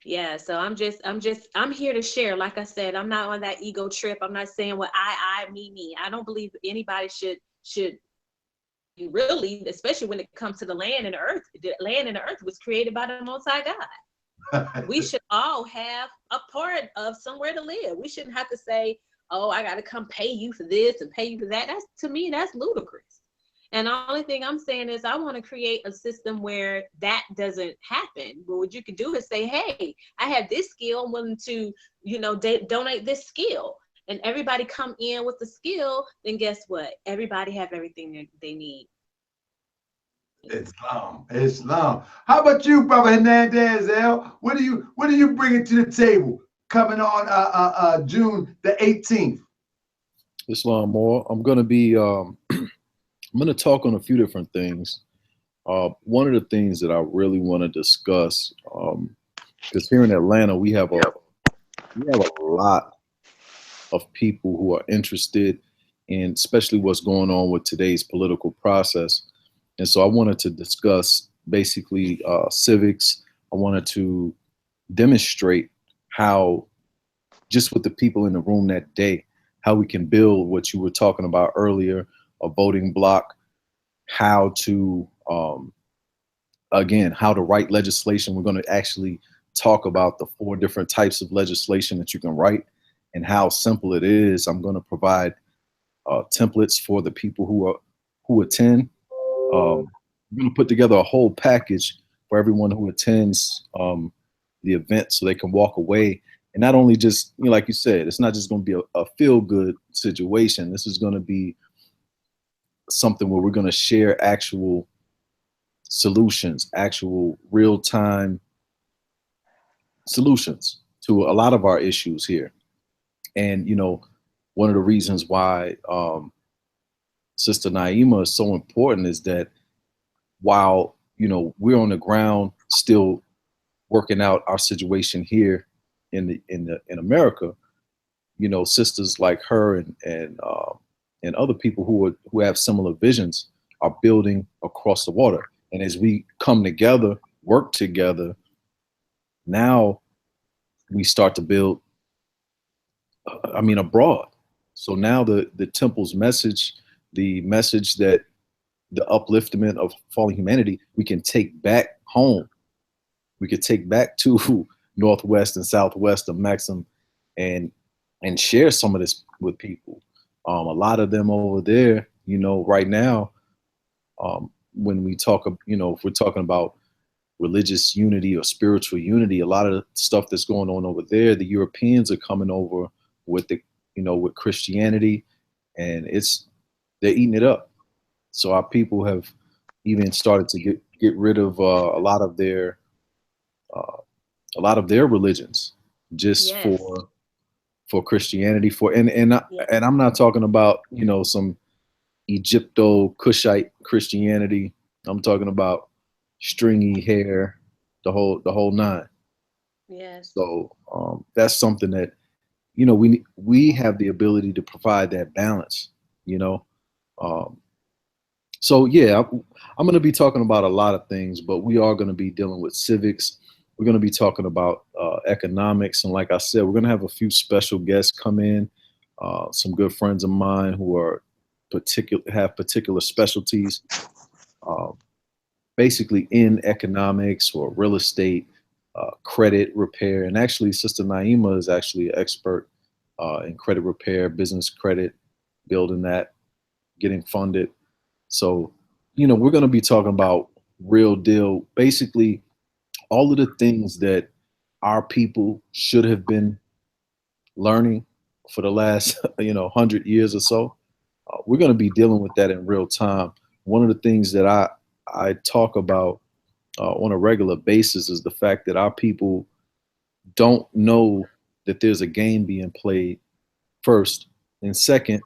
Yeah, so I'm here to share. Like I said, I'm not on that ego trip. I'm not saying what me. I don't believe anybody should really, especially when it comes to the land and the earth. The land and the earth was created by the Most High God. We should all have a part of somewhere to live. We shouldn't have to say, oh, I got to come pay you for this and pay you for that. To me, that's ludicrous. And the only thing I'm saying is I want to create a system where that doesn't happen. But what you could do is say, hey, I have this skill. I'm willing to, donate this skill. And everybody come in with the skill, then guess what? Everybody have everything they need.
Islam. How about you, Brother Hernandez-El? What are you bringing to the table coming on June the 18th?
Islam more. I'm going to be I'm going to talk on a few different things. One of the things that I really want to discuss, because here in Atlanta we have a lot of people who are interested in, especially what's going on with today's political process. And so I wanted to discuss basically civics. I wanted to demonstrate how, just with the people in the room that day, how we can build what you were talking about earlier, a voting block, how to, again, how to write legislation. We're going to actually talk about the 4 different types of legislation that you can write and how simple it is. I'm going to provide templates for the people who attend. We're going to put together a whole package for everyone who attends the event so they can walk away. And not only just, like you said, it's not just going to be a feel-good situation. This is going to be something where we're going to share actual solutions, actual real-time solutions to a lot of our issues here. And, one of the reasons why Sister Naima is so important is that while, we're on the ground still working out our situation here in America, sisters like her and other people who have similar visions are building across the water. And as we come together, work together, now we start to build, abroad. So now the temple's message, the message that the upliftment of fallen humanity, we can take back home. We could take back to Northwest and Southwest of Maxim and share some of this with people. A lot of them over there, right now, When we talk, if we're talking about religious unity or spiritual unity, a lot of the stuff that's going on over there, the Europeans are coming over with with Christianity, and they're eating it up. So our people have even started to get rid of a lot of their religions just for Christianity. And I'm not talking about some Egypto-Cushite Christianity. I'm talking about stringy hair, the whole nine.
Yes.
So that's something that we have the ability to provide that balance. So yeah, I'm going to be talking about a lot of things, but we are going to be dealing with civics. We're going to be talking about economics, and like I said, we're going to have a few special guests come in. Some good friends of mine who are have particular specialties, basically in economics or real estate, credit repair. And actually, Sister Naima is actually an expert in credit repair, business credit, building that, getting funded. So, we're going to be talking about real deal, basically all of the things that our people should have been learning for the last, 100 years or so. We're going to be dealing with that in real time. One of the things that I talk about on a regular basis is the fact that our people don't know that there's a game being played, first, and second,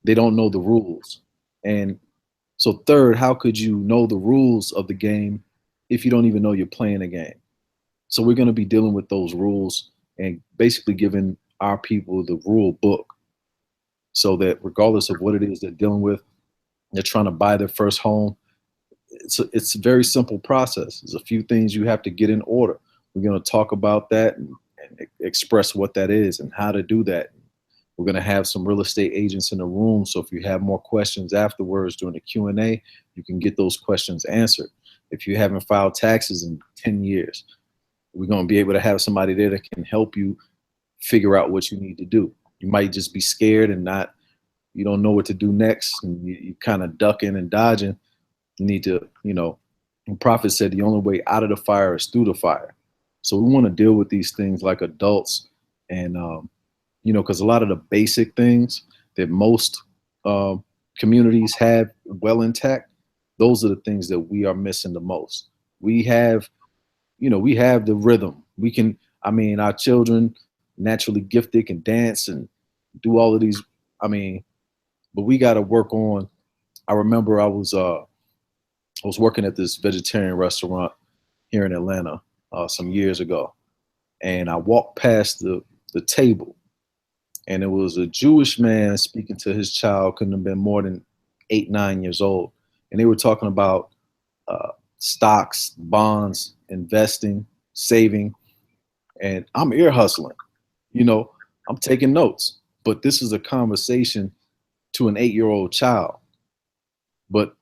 they don't know the rules. And so third, how could you know the rules of the game if you don't even know you're playing a game? So we're going to be dealing with those rules and basically giving our people the rule book so that regardless of what it is they're dealing with, they're trying to buy their first home. It's a very simple process. There's a few things you have to get in order. We're going to talk about that and express what that is and how to do that. We're going to have some real estate agents in the room. So if you have more questions afterwards during the Q&A, you can get those questions answered. If you haven't filed taxes in 10 years, we're going to be able to have somebody there that can help you figure out what you need to do. You might just be scared and you don't know what to do next, and you kind of ducking and dodging. You need to, the prophet said the only way out of the fire is through the fire. So we want to deal with these things like adults, and because a lot of the basic things that most communities have well intact, those are the things that we are missing the most. We have the rhythm. Our children naturally gifted, can dance and do all of these. But we got to work on. I remember I was working at this vegetarian restaurant here in Atlanta some years ago, and I walked past the table, and it was a Jewish man speaking to his child, couldn't have been more than 8, 9 years old. And they were talking about stocks, bonds, investing, saving. And I'm ear hustling, I'm taking notes. But this is a conversation to an 8-year-old child. But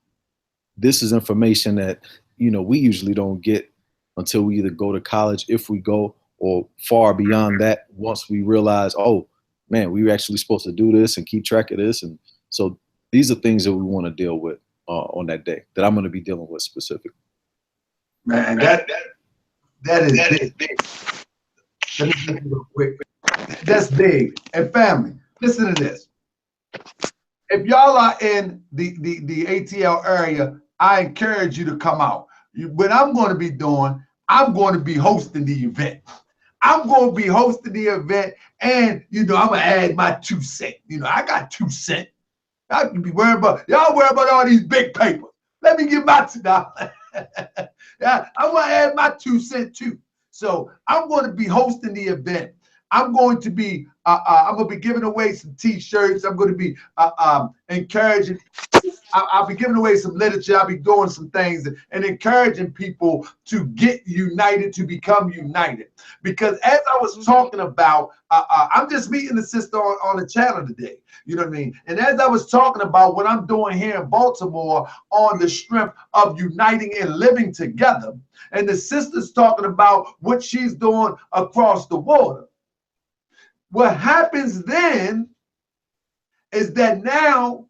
this is information that, we usually don't get until we either go to college, if we go, or far beyond that, once we realize, oh, man, we were actually supposed to do this and keep track of this. And so these are things that we want to deal with on that day, that I'm going to be dealing with specifically.
Man, that is big. Let me say real quick. That's big. And family, listen to this. If y'all are in the ATL area, I encourage you to come out. What I'm going to be doing, I'm going to be hosting the event. I'm going to be hosting the event, and I'm going to add my 2 cents. I got 2 cents. I can be worried about, y'all worry about all these big papers. Let me get my $2. Yeah, I'm going to add my 2 cents too. So I'm going to be hosting the event. I'm going to be giving away some T-shirts. I'm going to be encouraging. I'll be giving away some literature. I'll be doing some things and encouraging people to get united, to become united. Because as I was talking about, I'm just meeting the sister on the channel today. You know what I mean? And as I was talking about what I'm doing here in Baltimore on the strength of uniting and living together, and the sister's talking about what she's doing across the water. What happens then is that now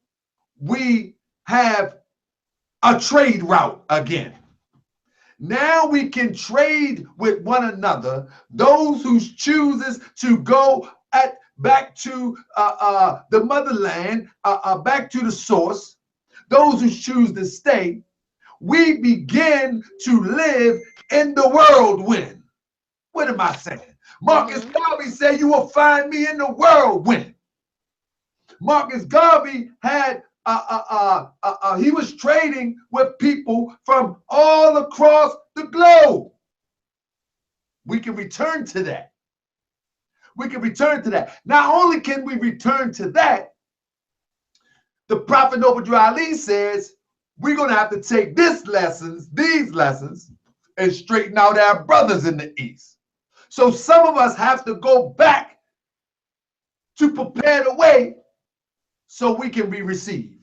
we have a trade route again. Now we can trade with one another. Those who chooses to go back to the motherland, back to the source, those who choose to stay, we begin to live in the whirlwind. What am I saying? Marcus Garvey said, "You will find me in the whirlwind." Marcus Garvey had he was trading with people from all across the globe. We can return to that. We can return to that. Not only can we return to that, the Prophet Noble Ali says we're going to have to take these lessons, and straighten out our brothers in the East. So some of us have to go back to prepare the way so we can be received.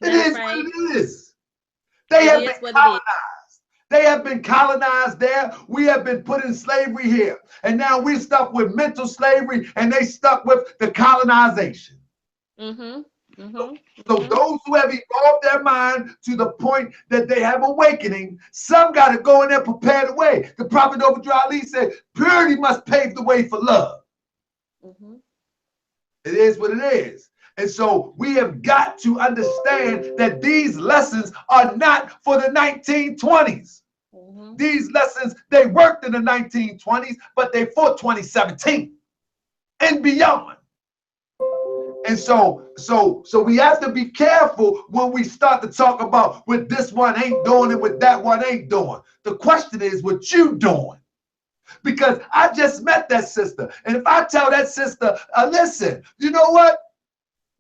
It is what it is. They have been colonized. They have been colonized there. We have been put in slavery here. And now we're stuck with mental slavery, and they stuck with the colonization. So those who have evolved their mind to the point that they have awakening, some got to go in there, prepare the way. The Prophet Noble Ali said, purity must pave the way for love. It is what it is. And so we have got to understand that these lessons are not for the 1920s. These lessons, they worked in the 1920s, but they for 2017 and beyond. And so we have to be careful when we start to talk about what this one ain't doing and what that one ain't doing. The question is what you doing. Because I just met that sister. And if I tell that sister, listen, you know what?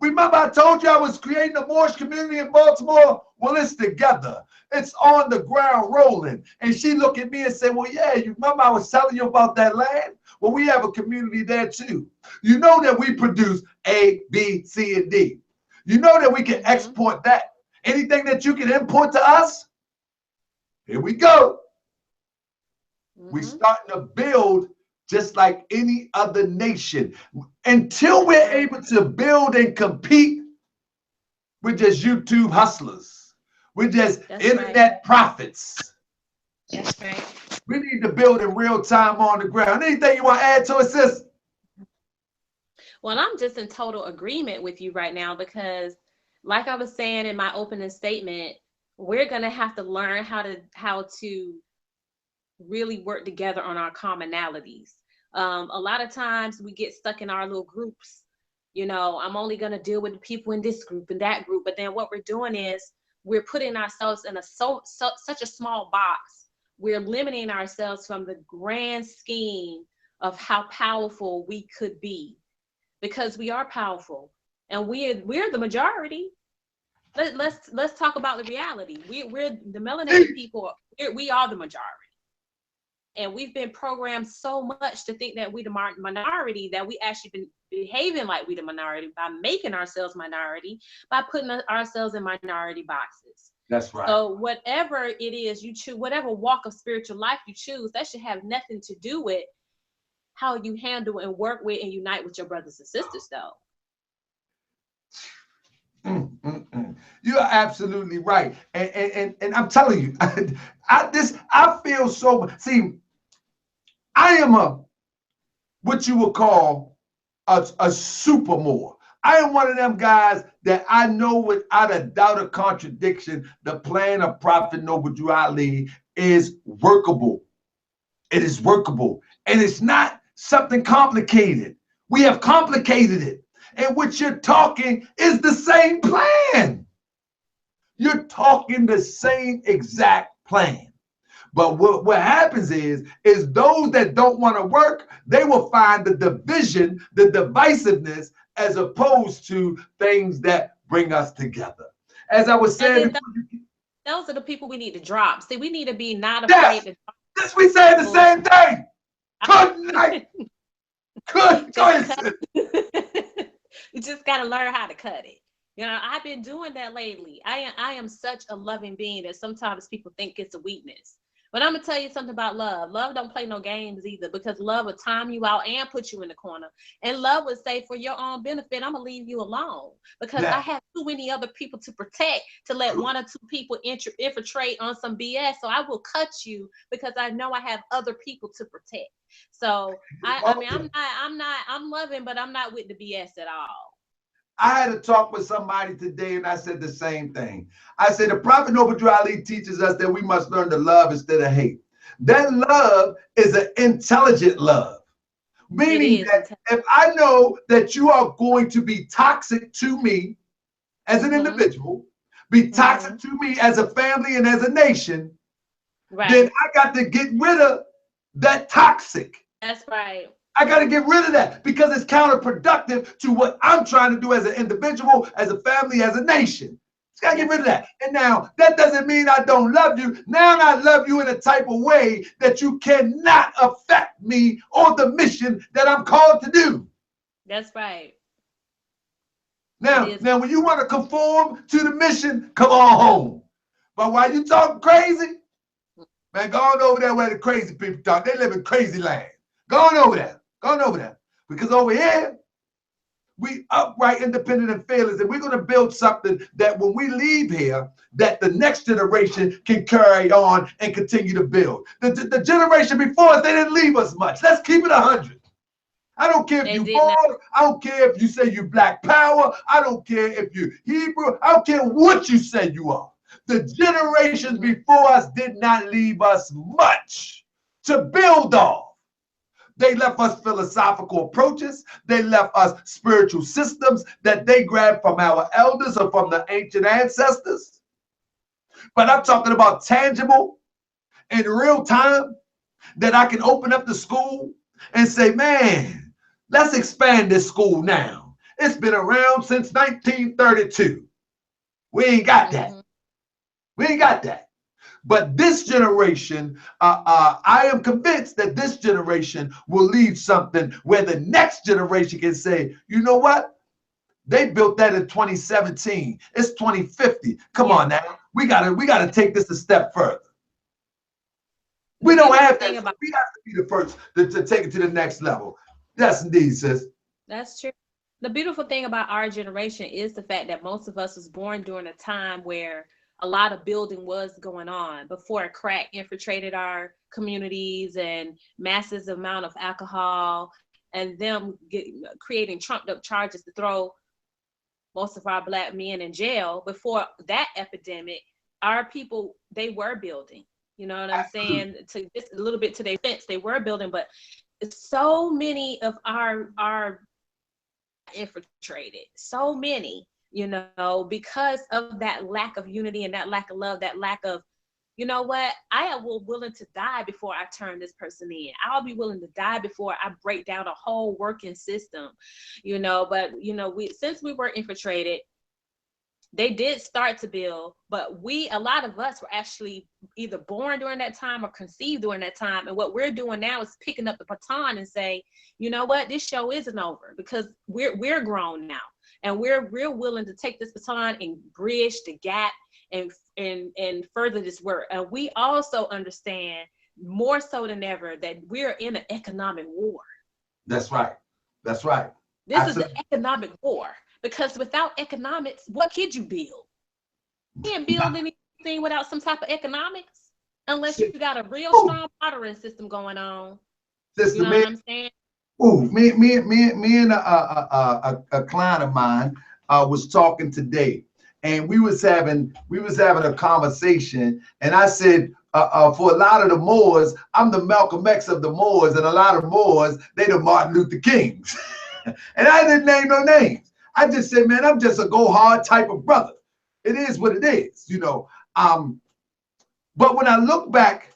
Remember I told you I was creating a Moorish community in Baltimore? Well, it's together. It's on the ground rolling. And she looked at me and said, well, yeah, you remember I was telling you about that land? Well, we have a community there too. You know that we produce A, B, C, and D. You know that we can export that. Anything that you can import to us, here we go. We're starting to build just like any other nation. Until we're able to build and compete, we're just YouTube hustlers. We're just internet prophets.
That's right.
We need to build in real time on the ground. Anything you want to add to it, sis?
Well, I'm just in total agreement with you right now because, like I was saying in my opening statement, we're going to have to learn how to really work together on our commonalities. A lot of times we get stuck in our little groups. You know, I'm only going to deal with the people in this group and that group. But then what we're doing is we're putting ourselves in such a small box. We're limiting ourselves from the grand scheme of how powerful we could be, because we are powerful and we're the majority. Let's talk about the reality. We're the melanated people. We are the majority. And we've been programmed so much to think that we the minority, that we actually been behaving like we the minority by making ourselves minority, by putting ourselves in minority boxes.
That's right.
So whatever it is you choose, whatever walk of spiritual life you choose, that should have nothing to do with how you handle and work with and unite with your brothers and sisters, though.
You're absolutely right. And I'm telling you, I feel so. See, I am what you would call a super Moor. I am one of them guys that I know without a doubt or contradiction, the plan of Prophet Noble Drew Ali is workable. It is workable. And it's not something complicated. We have complicated it. And what you're talking is the same plan. You're talking the same exact plan. But what happens is those that don't want to work, they will find the division, the divisiveness, as opposed to things that bring us together. As I was saying,
those are the people we need to drop. See, we need to be not afraid to drop.
Yes, we say the same thing. Good night. Good choices.
You just got to learn how to cut it. You know, I've been doing that lately. I am such a loving being that sometimes people think it's a weakness. But I'm gonna tell you something about love. Love don't play no games either, because love will time you out and put you in the corner. And love would say, for your own benefit, I'm gonna leave you alone, because I
Yeah.
have too many other people to protect to let one or two people infiltrate on some BS. So I will cut you because I know I have other people to protect. So I mean, I'm loving, but I'm not with the BS at all.
I had a talk with somebody today, and I said the same thing. I said the Prophet Noble Ali teaches us that we must learn to love instead of hate. That love is an intelligent love, meaning that if I know that you are going to be toxic to me as an individual, be toxic to me as a family and as a nation, then I got to get rid of that toxic.
That's right.
I got to get rid of that because it's counterproductive to what I'm trying to do as an individual, as a family, as a nation. Just got to get rid of that. And now that doesn't mean I don't love you. Now I love you in a type of way that you cannot affect me or the mission that I'm called to do.
That's right.
Now when you want to conform to the mission, come on home. But while you talk crazy, man, go on over there where the crazy people talk. They live in crazy land. Go on over there. Go on over there. Because over here, we upright, independent, and fearless. And we're going to build something that when we leave here, that the next generation can carry on and continue to build. The generation before us, they didn't leave us much. Let's keep it 100. I don't care if you Moor. I don't care if you say you Black Power. I don't care if you Hebrew. I don't care what you say you are. The generations before us did not leave us much to build off. They left us philosophical approaches. They left us spiritual systems that they grabbed from our elders or from the ancient ancestors. But I'm talking about tangible in real time that I can open up the school and say, man, let's expand this school now. It's been around since 1932. We ain't got that. We ain't got that. But this generation, I am convinced that this generation will leave something where the next generation can say, you know what? They built that in 2017. It's 2050. Come on now. We gotta take this a step further. We don't have that. We have to be the first to take it to the next level. That's indeed, sis.
That's true. The beautiful thing about our generation is the fact that most of us was born during a time where a lot of building was going on before crack infiltrated our communities and massive amount of alcohol and them creating trumped up charges to throw most of our Black men in jail. Before that epidemic, our people, they were building, you know what I'm saying? To just a little bit to their defense, they were building, but so many of our infiltrated, so many, you know, because of that lack of unity and that lack of love, that lack of, you know what, I am willing to die before I turn this person in. I'll be willing to die before I break down a whole working system, you know. But, you know, since we were infiltrated, they did start to build, but a lot of us were actually either born during that time or conceived during that time. And what we're doing now is picking up the baton and say, you know what, this show isn't over, because we're grown now. And we're real willing to take this baton and bridge the gap and further this work. And we also understand more so than ever that we're in an economic war.
That's right. That's right.
This is an economic war, because without economics, what could you build? You can't build anything without some type of economics, unless you got a real strong monitoring system going on.
Sister,
you know what I'm saying?
Ooh, me and a client of mine was talking today, and we was having a conversation, and I said, for a lot of the Moors, I'm the Malcolm X of the Moors, and a lot of Moors, they the Martin Luther Kings. And I didn't name no names. I just said, man, I'm just a go hard type of brother. It is what it is, you know. But when I look back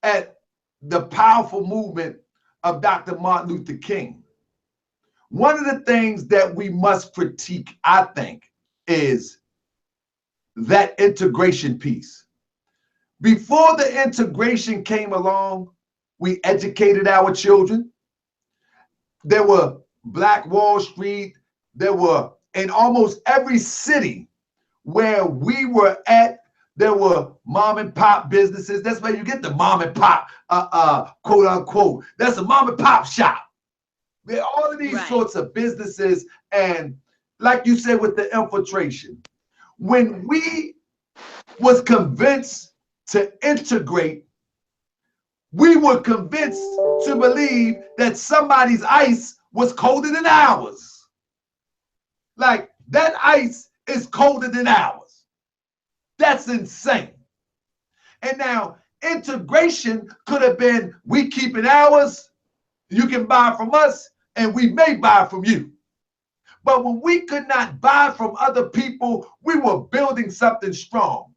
at the powerful movement of Dr. Martin Luther King, one of the things that we must critique, I think, is that integration piece. Before the integration came along, we educated our children. There were Black Wall Street. There were in almost every city where we were at, There were mom and pop businesses. That's where you get the mom and pop, quote unquote. That's a mom and pop shop. All of these sorts of businesses, and like you said with the infiltration, when we was convinced to integrate, we were convinced to believe that somebody's ice was colder than ours. Like that ice is colder than ours. That's insane. And now integration could have been we keeping ours, you can buy from us, and we may buy from you. But when we could not buy from other people, we were building something strong.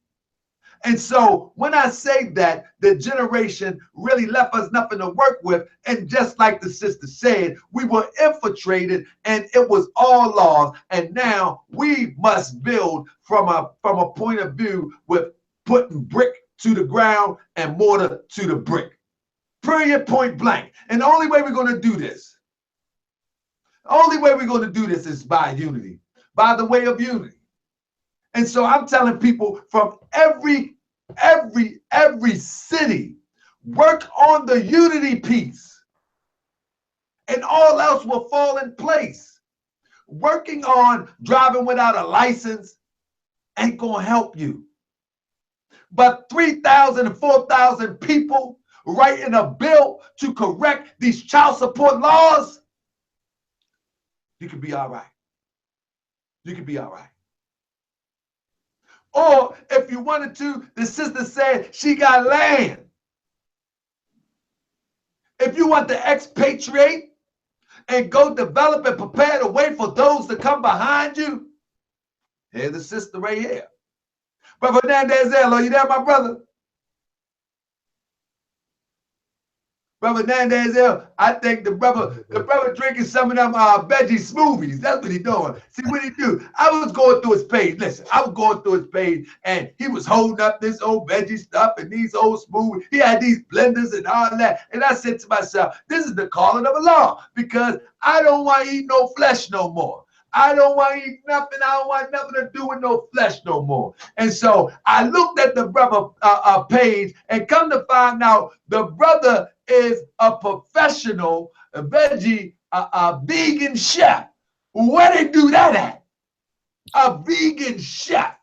And so when I say that, the generation really left us nothing to work with. And just like the sister said, we were infiltrated and it was all laws. And now we must build from a point of view with putting brick to the ground and mortar to the brick. Period, point blank. And the only way we're going to do this, is by unity, by the way of unity. And so I'm telling people from every city, work on the unity piece and all else will fall in place. Working on driving without a license ain't gonna help you. But 3,000 and 4,000 people writing a bill to correct these child support laws, you could be all right. You could be all right. Or if you wanted to, the sister said she got land. If you want to expatriate and go develop and prepare the way for those to come behind you, here's the sister right here. Brother Hernandez-El, are you there, my brother? Brother Hernandez-El, I think the brother drinking some of them veggie smoothies. That's what he doing. See what he do? I was going through his page. Listen, I was going through his page, and he was holding up this old veggie stuff and these old smoothies. He had these blenders and all that. And I said to myself, this is the calling of Allah, because I don't want to eat no flesh no more. I don't want to eat nothing. I don't want nothing to do with no flesh no more. And so I looked at the brother page and come to find out the brother is a professional veggie, vegan chef. Where they do that at? A vegan chef.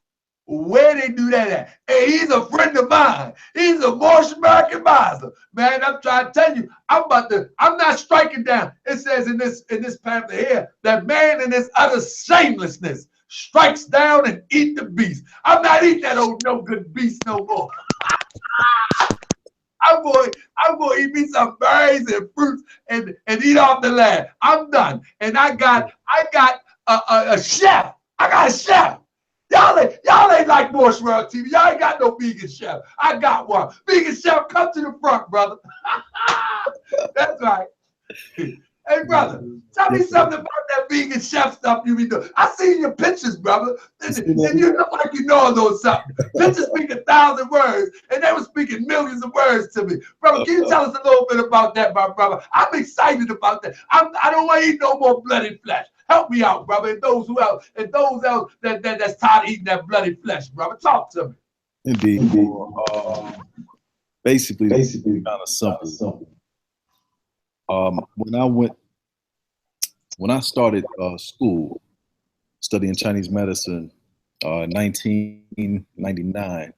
Where they do that at? Hey, he's a friend of mine. He's a Moorish American Muslim. Man, I'm trying to tell you, I'm not striking down. It says in this pamphlet here that man in his utter shamelessness strikes down and eat the beast. I'm not eating that old no good beast no more. I'm going to eat me some berries and fruits and eat off the land. I'm done. And I got a chef. I got a chef. Y'all ain't like Moorish World TV. Y'all ain't got no vegan chef. I got one. Vegan chef, come to the front, brother. That's right. Hey, brother, tell me something about that vegan chef stuff you be doing. I seen your pictures, brother, and you look like you know a little something. Pictures speak 1,000 words, and they were speaking millions of words to me. Brother, can you tell us a little bit about that, my brother? I'm excited about that. I don't want to eat no more bloody flesh. Help me out, brother, and those else that's tired of eating that bloody flesh, brother. Talk to me.
Indeed. Basically kind of simple. When I started school, studying Chinese medicine in 1999,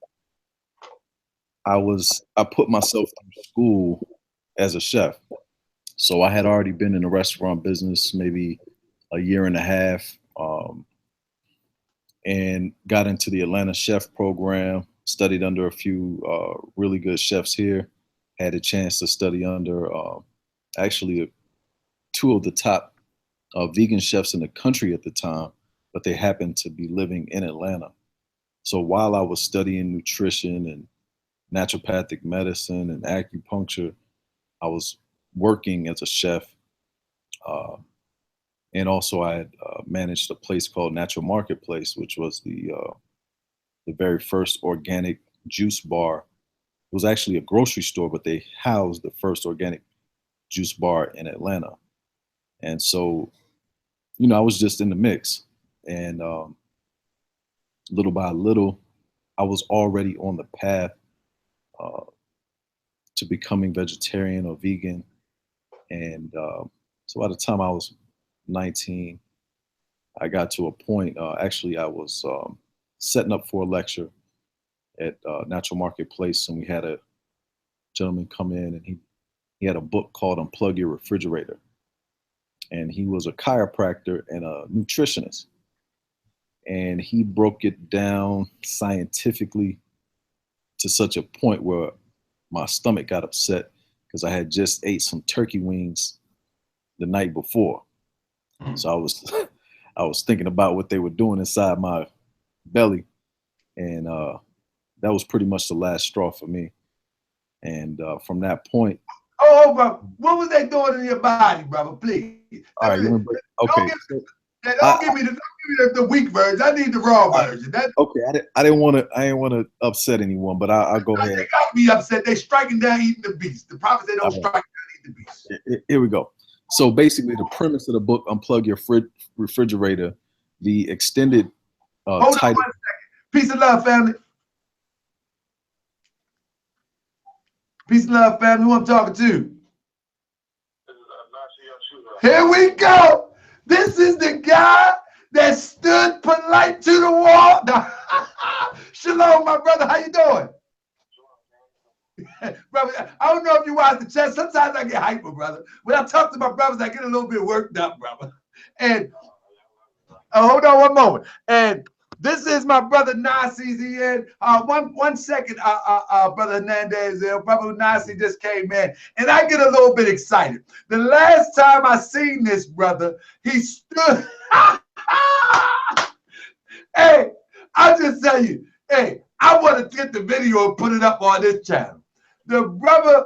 I put myself through school as a chef. So I had already been in the restaurant business maybe a year and a half, and got into the Atlanta chef program, studied under a few really good chefs here, had a chance to study under actually two of the top vegan chefs in the country at the time, but they happened to be living in Atlanta. So while I was studying nutrition and naturopathic medicine and acupuncture, I was working as a chef. And also I had managed a place called Natural Marketplace, which was the very first organic juice bar. It was actually a grocery store, but they housed the first organic juice bar in Atlanta. And so, I was just in the mix, and little by little, I was already on the path to becoming vegetarian or vegan. And so by the time I was 19, I got to a point, actually I was setting up for a lecture at Natural Marketplace, and we had a gentleman come in, and he had a book called Unplug Your Refrigerator. And he was a chiropractor and a nutritionist. And he broke it down scientifically to such a point where my stomach got upset because I had just ate some turkey wings the night before. So I was thinking about what they were doing inside my belly. And that was pretty much the last straw for me. And from that point.
Oh, bro, what was they doing in your body, brother? Please.
All right, okay.
Don't give me the weak version. I need the raw version.
Okay, I didn't want to upset anyone, but I'll go ahead.
They got me upset. They striking down eating the beast. The prophet said don't strike down eating the beast.
Here we go. So basically, the premise of the book, Unplug Your Refrigerator, the extended
Hold on 1 second. Peace and love, family. Peace and love, family. Who I'm talking to? Here we go. This is the guy that stood polite to the wall. Shalom, my brother. How you doing? Brother, I don't know if you watch the chat. Sometimes I get hyper, brother. When I talk to my brothers, I get a little bit worked up, brother. And hold on 1 moment. And this is my brother Nasi in. One second, brother Hernandez-El. Brother Nasi just came in, and I get a little bit excited. The last time I seen this brother, he stood. Hey, I'll just tell you. Hey, I want to get the video and put it up on this channel. The brother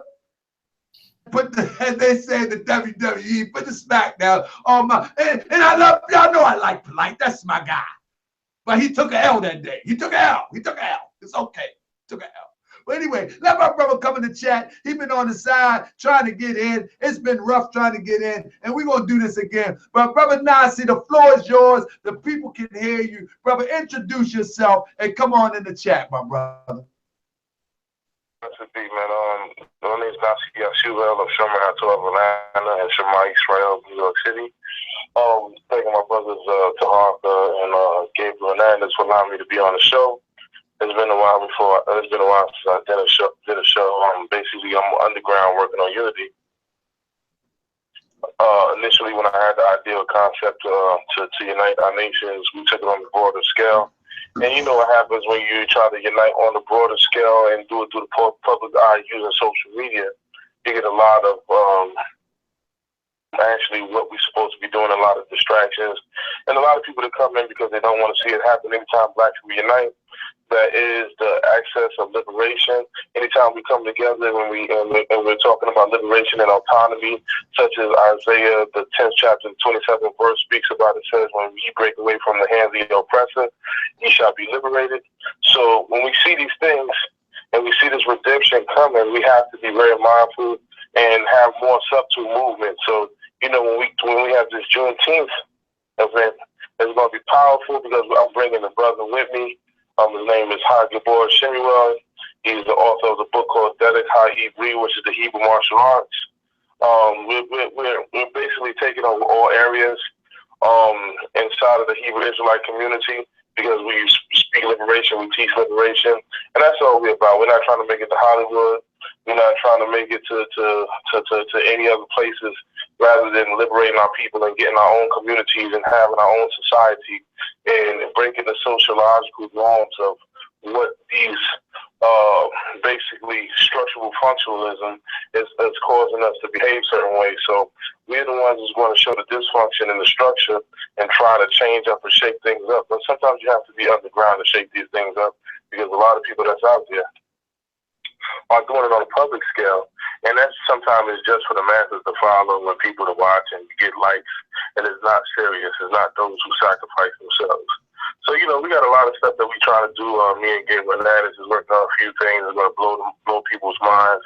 put the, as they say, the WWE, put the SmackDown on my, and I love, y'all know I like polite. That's my guy. But he took an L that day. He took an L. He took an L. It's okay. Took an L. But anyway, let my brother come in the chat. He's been on the side trying to get in. It's been rough trying to get in, and we're going to do this again. But brother Nasi, the floor is yours. The people can hear you. Brother, introduce yourself and come on in the chat, my brother.
Man. My name is Nasi Yashuv-El of Sherman 12 Atlanta and Shema Israel, New York City. Thanking my brothers Tahaka and G.Hernandez-El for allowing me to be on the show. It's been a while since I did a show. Basically, I'm underground working on Unity. Initially, when I had the ideal concept to unite our nations, we took it on the broader scale. And you know what happens when you try to unite on the broader scale and do it through the public eye using social media. You get a lot of actually what we're supposed to be doing, a lot of distractions, and a lot of people that come in because they don't want to see it happen. Anytime blacks unite, that is the access of liberation. Anytime we come together and we're talking about liberation and autonomy, such as Isaiah, the 10th chapter, 27th verse speaks about, it says, when we break away from the hands of the oppressor, ye shall be liberated. So when we see these things and we see this redemption coming, we have to be very mindful and have more subtle movement. So, you know, when we have this Juneteenth event, it's going to be powerful because I'm bringing a brother with me. His name is G.Hernandez-El. He's the author of the book called Dedek HaIbri, which is the Hebrew martial arts. We're basically taking over all areas inside of the Hebrew Israelite community, because we speak liberation, we teach liberation, and that's all we're about. We're not trying to make it to Hollywood. We're not trying to make it to any other places, rather than liberating our people and getting our own communities and having our own society and breaking the sociological norms of what these basically structural functionalism is causing us to behave certain ways. So we're the ones who's going to show the dysfunction in the structure and try to change up and shake things up. But sometimes you have to be underground to shake these things up, because a lot of people that's out there are doing it on a public scale. And that sometimes is just for the masses to follow and people to watch and get likes. And it's not serious. It's not those who sacrifice themselves. So, you know, we got a lot of stuff that we try to do. Me and G.Hernandez is working on a few things that's going to blow people's minds.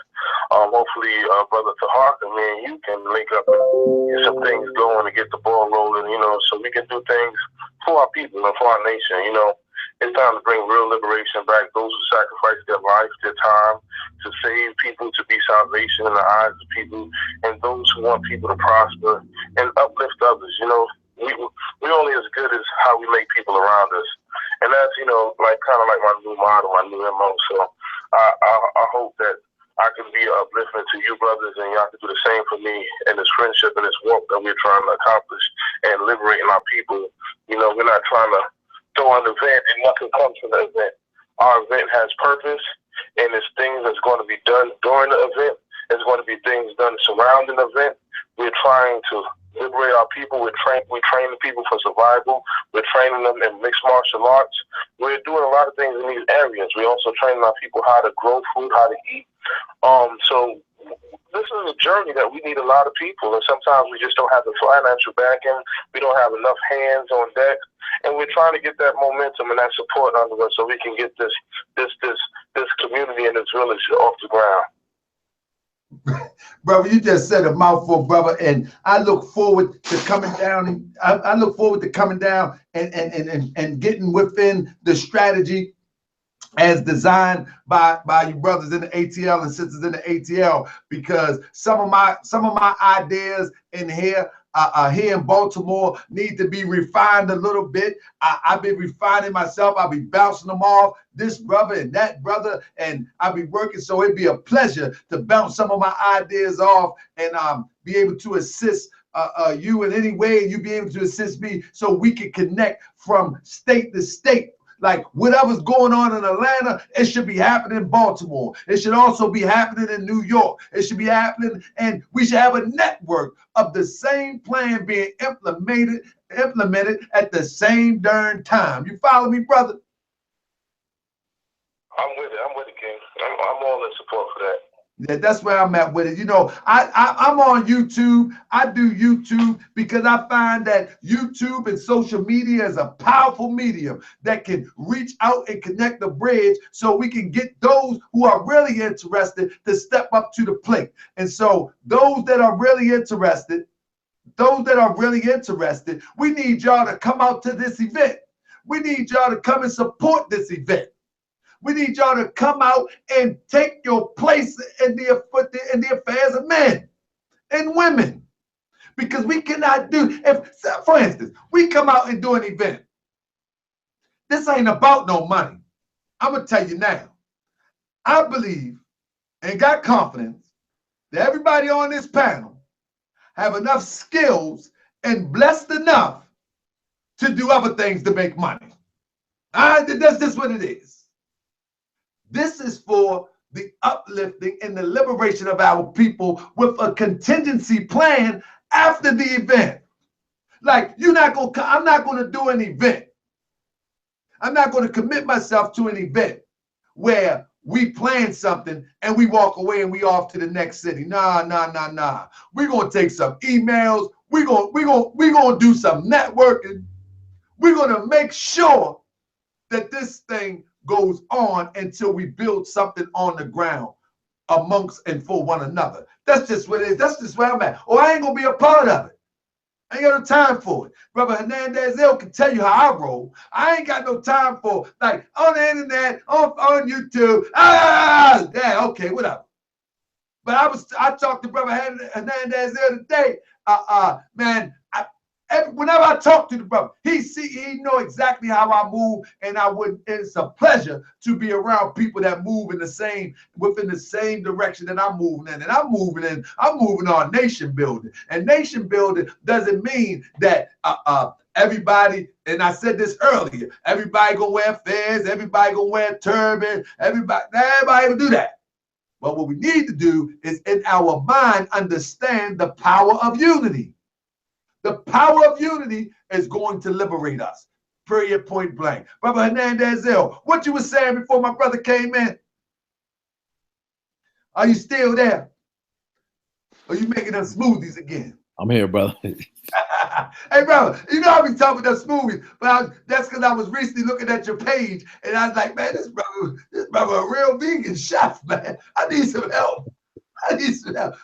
Hopefully, Brother Tahaka, me and you can link up and get some things going and get the ball rolling, you know, so we can do things for our people and for our nation, you know. It's time to bring real liberation back. Those who sacrifice their life, their time to save people, to be salvation in the eyes of people, and those who want people to prosper and uplift others. You know, we only as good as how we make people around us. And that's, you know, like kind of like my new model, my new MO. So I hope that I can be an upliftment to you brothers, and y'all can do the same for me in this friendship and this work that we're trying to accomplish and liberating our people. You know, we're not trying to throw an event and nothing comes from the event. Our event has purpose, and it's things that's going to be done during the event. There's going to be things done surrounding the event. We're trying to liberate our people. We're training people for survival. We're training them in mixed martial arts. We're doing a lot of things in these areas. We're also training our people how to grow food, how to eat. So this is a journey that we need a lot of people, and sometimes we just don't have the financial backing. We don't have enough hands on deck, and we're trying to get that momentum and that support under us so we can get this community and this village off the ground.
Brother, you just said a mouthful, brother, and I look forward to coming down. I look forward to coming down and getting within the strategy as designed by you brothers in the ATL and sisters in the ATL, because some of my ideas in here in Baltimore need to be refined a little bit. I've been refining myself. I'll be bouncing them off this brother and that brother, and I'll be working. So it'd be a pleasure to bounce some of my ideas off and be able to assist you in any way, and you be able to assist me so we can connect from state to state. Like whatever's going on in Atlanta, it should be happening in Baltimore. It should also be happening in New York. It should be happening, and we should have a network of the same plan being implemented at the same darn time. You follow me, brother?
I'm with it, King. I'm all in support for that.
Yeah, that's where I'm at with it. You know, I'm on YouTube. I do YouTube because I find that YouTube and social media is a powerful medium that can reach out and connect the bridge so we can get those who are really interested to step up to the plate. And so those that are really interested, we need y'all to come out to this event. We need y'all to come and support this event. We need y'all to come out and take your place in the affairs of men and women. Because we cannot do, for instance, we come out and do an event. This ain't about no money. I'm going to tell you now. I believe and got confidence that everybody on this panel have enough skills and blessed enough to do other things to make money. That's just what it is. This is for the uplifting and the liberation of our people with a contingency plan after the event. Like, I'm not going to do an event. I'm not going to commit myself to an event where we plan something and we walk away and we off to the next city. Nah. We're going to take some emails. We're going to do some networking. We're going to make sure that this thing goes on until we build something on the ground amongst and for one another. That's just what it is. That's just where I'm at. Or I ain't going to be a part of it. I ain't got no time for it. Brother Hernandez-El can tell you how I roll. I ain't got no time for, like, on the internet, on YouTube. Yeah, okay, whatever. But I talked to Brother Hernandez-El today. Man, whenever I talk to the brother, he know exactly how I move, and it's a pleasure to be around people that move within the same direction that I'm moving in. And I'm moving on nation building. And nation building doesn't mean that everybody, and I said this earlier, everybody gonna wear fez, everybody gonna wear turban, everybody will do that. But what we need to do is in our mind understand the power of unity. The power of unity is going to liberate us. Period, point blank. Brother Hernandez-El, what you were saying before my brother came in? Are you still there? Are you making them smoothies again?
I'm here, brother.
Hey, brother, you know I be talking about smoothies, but that's because I was recently looking at your page, and I was like, man, this brother a real vegan chef, man. I need some help.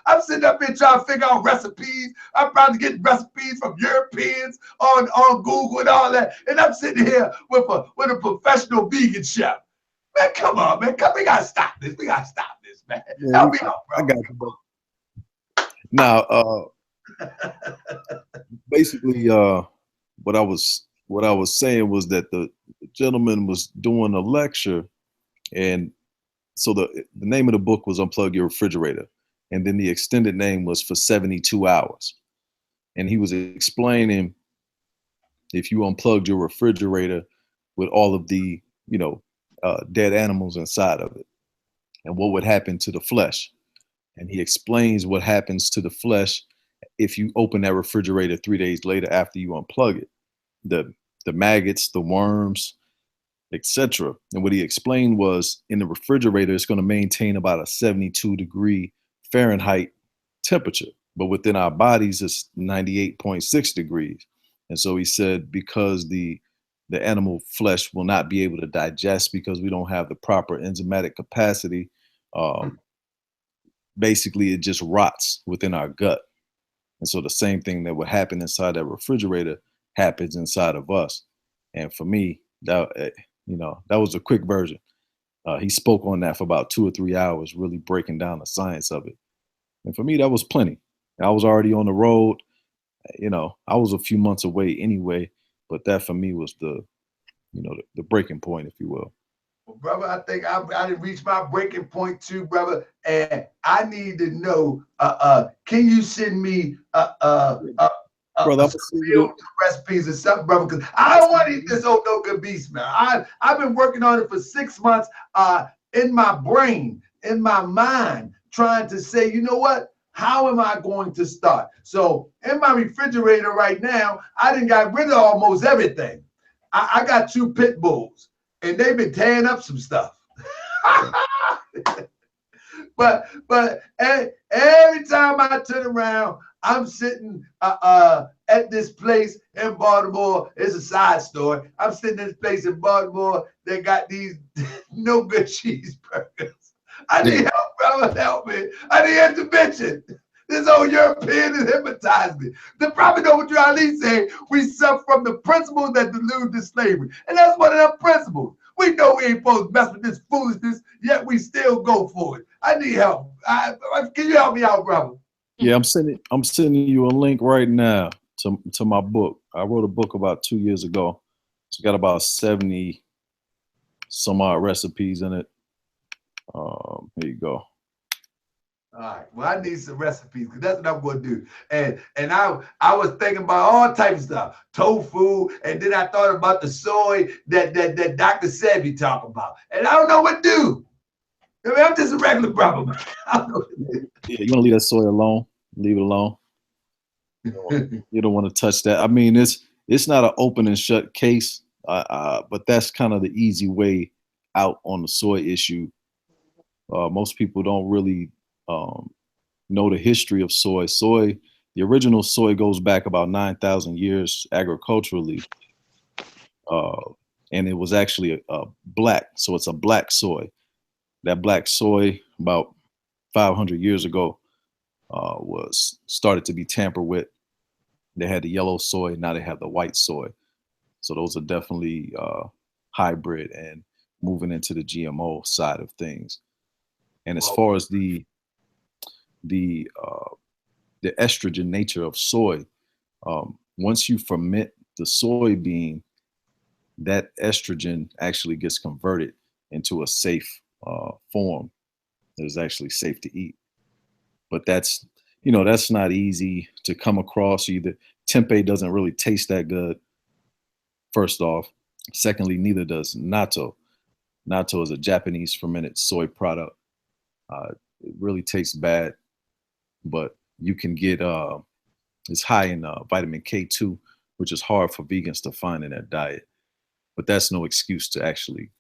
I'm sitting up here trying to figure out recipes. I'm probably getting recipes from Europeans on Google and all that. And I'm sitting here with a professional vegan chef. Man, come on, man. We gotta stop this. We gotta stop this, man. Help me out, bro.
I got you, bro. Now, basically, what I was saying was that the gentleman was doing a lecture, and so the name of the book was Unplug Your Refrigerator, and then the extended name was For 72 Hours. And he was explaining if you unplugged your refrigerator with all of the, dead animals inside of it, and what would happen to the flesh. And he explains what happens to the flesh if you open that refrigerator 3 days later after you unplug it. The maggots, the worms, etc. And what he explained was in the refrigerator, it's going to maintain about a 72-degree Fahrenheit temperature, but within our bodies, it's 98.6 degrees. And so he said, because the animal flesh will not be able to digest because we don't have the proper enzymatic capacity, basically it just rots within our gut. And so the same thing that would happen inside that refrigerator happens inside of us. And for me, that was a quick version. He spoke on that for about 2 or 3 hours, really breaking down the science of it. And for me, that was plenty. I was already on the road. I was a few months away anyway, but that for me was the breaking point, if you will.
Well, brother, I think I didn't reach my breaking point too, brother. And I need to know, can you send me
brother,
recipes or something, brother? Because I don't want to eat this old no good beast, man. I've been working on it for 6 months in my brain, in my mind, trying to say, you know what? How am I going to start? So in my refrigerator right now, I done got rid of almost everything. I got 2 pit bulls, and they've been tearing up some stuff. but every time I turn around, I'm sitting at this place in Baltimore. It's a side story. I'm sitting at this place in Baltimore. They got these no good cheeseburgers. I need help, brother. Help me. I need intervention. This old European has hypnotized me. They probably know what Ali say. We suffer from the principles that delude to slavery. And that's one of them principles. We know we ain't supposed to mess with this foolishness, yet we still go for it. I need help. Can you help me out, brother?
Yeah, I'm sending you a link right now to my book. I wrote a book about 2 years ago. It's got about 70 some odd recipes in it. Here you go.
All right. Well, I need some recipes because that's what I'm going to do. And I was thinking about all types of stuff, tofu, and then I thought about the soy that Dr. Sebi talk about. And I don't know what to do. I mean, I'm just a regular brother, man. I don't know what to do.
Yeah, you want to leave that soy alone? Leave it alone. You don't want to touch that. I mean, it's not an open and shut case, but that's kind of the easy way out on the soy issue. Most people don't really know the history of soy. The original soy goes back about 9,000 years agriculturally, and it was actually a black, so it's a black soy. That black soy about 500 years ago was started to be tampered with. They had the yellow soy, now they have the white soy. So those are definitely hybrid and moving into the GMO side of things. And as far as the estrogen nature of soy, once you ferment the soybean, that estrogen actually gets converted into a safe form that is actually safe to eat. But that's not easy to come across. Either tempeh doesn't really taste that good, first off. Secondly, neither does natto. Natto is a Japanese fermented soy product. It really tastes bad, but you can get it's high in vitamin K2, which is hard for vegans to find in their diet. But that's no excuse to actually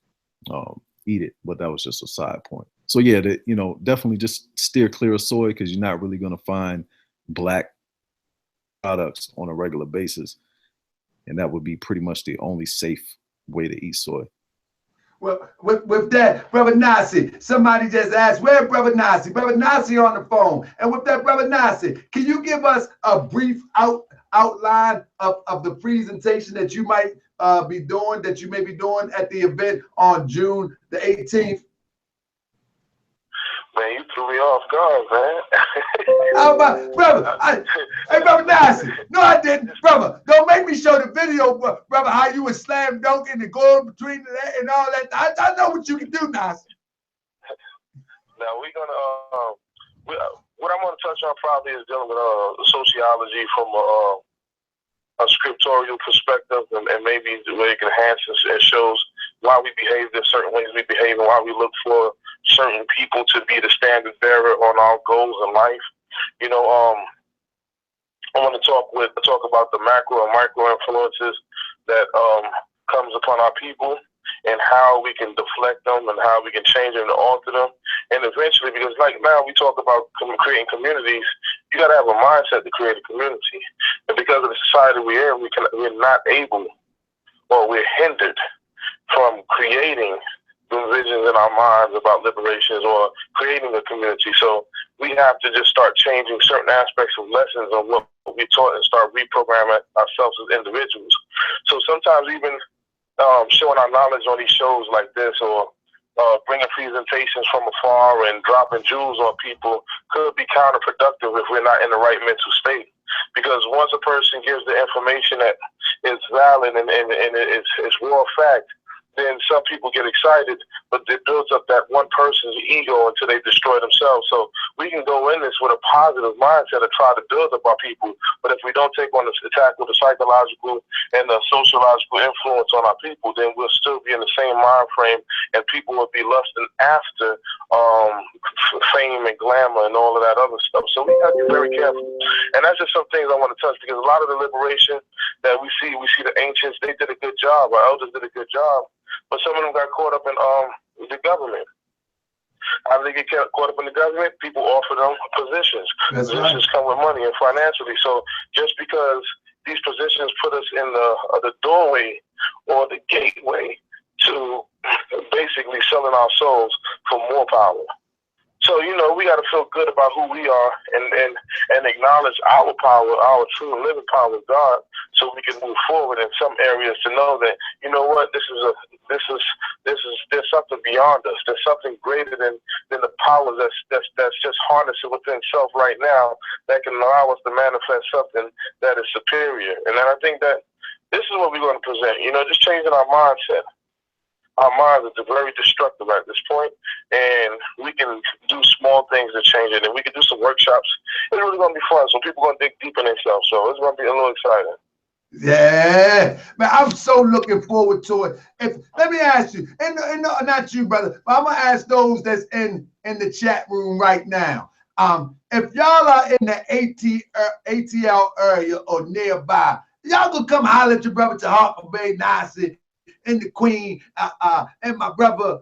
eat it. But that was just a side point. So yeah, definitely just steer clear of soy because you're not really going to find black products on a regular basis, and that would be pretty much the only safe way to eat soy.
Well, with that, Brother Nasi, somebody just asked, where Brother Nasi? Brother Nasi on the phone. And with that, Brother Nasi, can you give us a brief outline of the presentation that you might be doing, that you may be doing at the event on June the 18th?
Man, you threw me off guard, man.
How about, brother? Hey, Brother Nasi. No, I didn't. Brother, don't make me show the video, brother, how you was slam dunking and going between that and all that. I know what you can do, Nasi.
Now, we're going to, what I'm going to touch on probably is dealing with sociology from a scriptorial perspective, and maybe the way it can enhance and shows why we behave in certain ways we behave and why we look for certain people to be the standard bearer on our goals in life. You know, I want to talk about the macro and micro influences that comes upon our people and how we can deflect them and how we can change them and alter them. And eventually, because like now we talk about creating communities, you got to have a mindset to create a community. And because of the society we're in, we're not able, or we're hindered from creating the visions in our minds about liberations or creating a community. So we have to just start changing certain aspects of lessons of what we taught and start reprogramming ourselves as individuals. So sometimes even showing our knowledge on these shows like this, or bringing presentations from afar and dropping jewels on people could be counterproductive if we're not in the right mental state. Because once a person gives the information that is valid and it's raw fact, then some people get excited, but it builds up that one person's ego until they destroy themselves. So we can go in this with a positive mindset and try to build up our people, but if we don't tackle the psychological and the sociological influence on our people, then we'll still be in the same mind frame, and people will be lusting after fame and glamour and all of that other stuff. So we got to be very careful. And that's just some things I want to touch, because a lot of the liberation that we see the ancients, they did a good job, our elders did a good job. But some of them got caught up in the government. How do they get caught up in the government? People offer them positions.
That's
positions
right.
come with money and financially. So just because these positions put us in the doorway or the gateway to basically selling our souls for more power. So, you know, we got to feel good about who we are and acknowledge our power, our true and living power of God, so we can move forward in some areas to know that, you know what, there's something beyond us. There's something greater than the power that's just harnessing within self right now that can allow us to manifest something that is superior. And then I think that this is what we're going to present, you know, just changing our mindset. Our minds are very destructive at this point, and we can do small things to change it, and we can do some workshops. It's really going to be fun, so people are going to dig deep in themselves, so it's going to be a little exciting.
Yeah, man, I'm so looking forward to it. Let me ask you, and not you, brother, but I'm going to ask those that's in the chat room right now. If y'all are in the ATL area or nearby, y'all gonna come holler at your brother to Harper Bay, Nasi, and the Queen, and my brother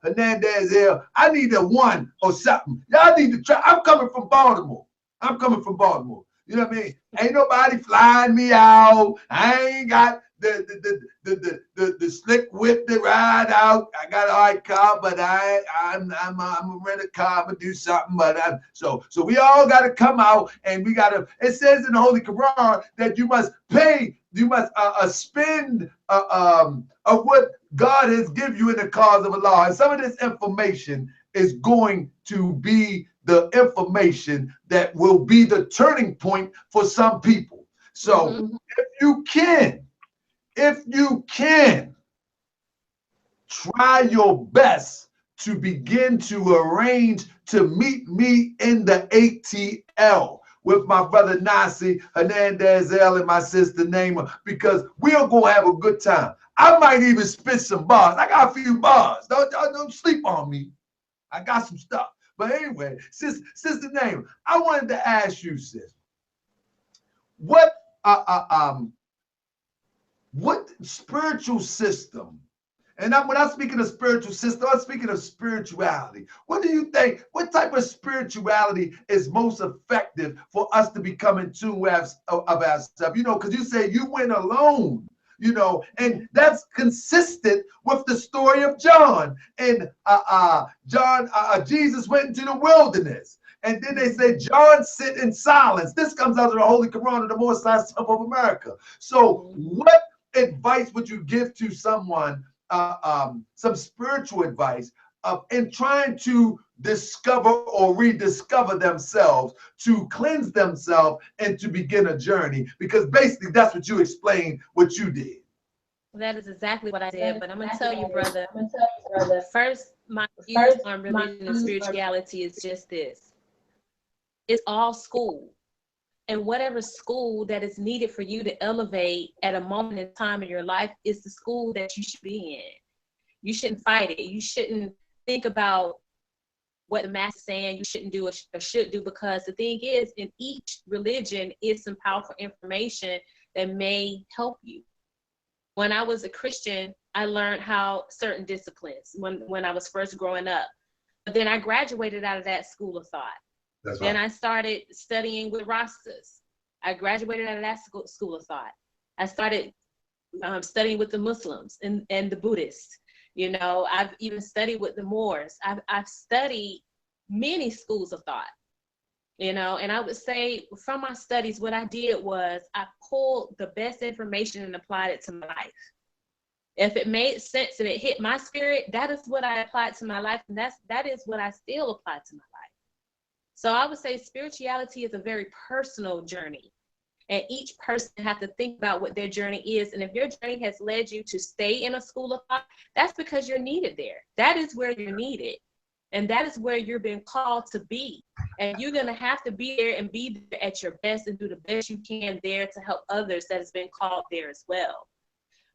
Hernandez-El. I need a one or something. Y'all need to try. I'm coming from Baltimore. You know what I mean? Ain't nobody flying me out. I ain't got the slick whip to ride out. I got an all right car, but I'm gonna rent a car and do something. But so we all got to come out, and we got to. It says in the Holy Quran that you must pay. You must spend of what God has given you in the cause of Allah. And some of this information is going to be the information that will be the turning point for some people. So if you can, try your best to begin to arrange to meet me in the ATL with my brother Nasi, Hernandez-El, and my sister Naima, because we are going to have a good time. I might even spit some bars. I got a few bars. Don't sleep on me. I got some stuff. But anyway, sister Naima, I wanted to ask you, sis, what spiritual system, and when I'm speaking of spiritual system, I'm speaking of spirituality. What do you think? What type of spirituality is most effective for us to become in tune of ourselves? You know, because you say you went alone. you know, and that's consistent with the story of John. And Jesus went into the wilderness. And then they say John sit in silence. This comes out of the Holy Quran of the Moorish Temple of America. So what advice would you give to someone, some spiritual advice in trying to discover or rediscover themselves, to cleanse themselves and to begin a journey? Because basically that's what you explained what you did.
That is exactly what I did, but I'm going to tell you, brother, first, my views on religion and spirituality is just this. It's all school. And whatever school that is needed for you to elevate at a moment in time in your life is the school that you should be in. You shouldn't fight it. You shouldn't think about what the master is saying you shouldn't do or should do, because the thing is, in each religion is some powerful information that may help you. When I was a Christian, I learned how certain disciplines when I was first growing up. But then I graduated out of that school of thought. Then I started studying with Rastas. I graduated out of that school of thought. I started studying with the Muslims and the Buddhists. You know, I've even studied with the Moors. I've studied many schools of thought, you know, and I would say from my studies, what I did was I pulled the best information and applied it to my life. If it made sense and it hit my spirit, that is what I applied to my life. And that is what I still apply to my life. So I would say spirituality is a very personal journey, and each person has to think about what their journey is. And if your journey has led you to stay in a school of thought, that's because you're needed there. That is where you're needed. And that is where you're being called to be. And you're going to have to be there and be there at your best and do the best you can there to help others that has been called there as well.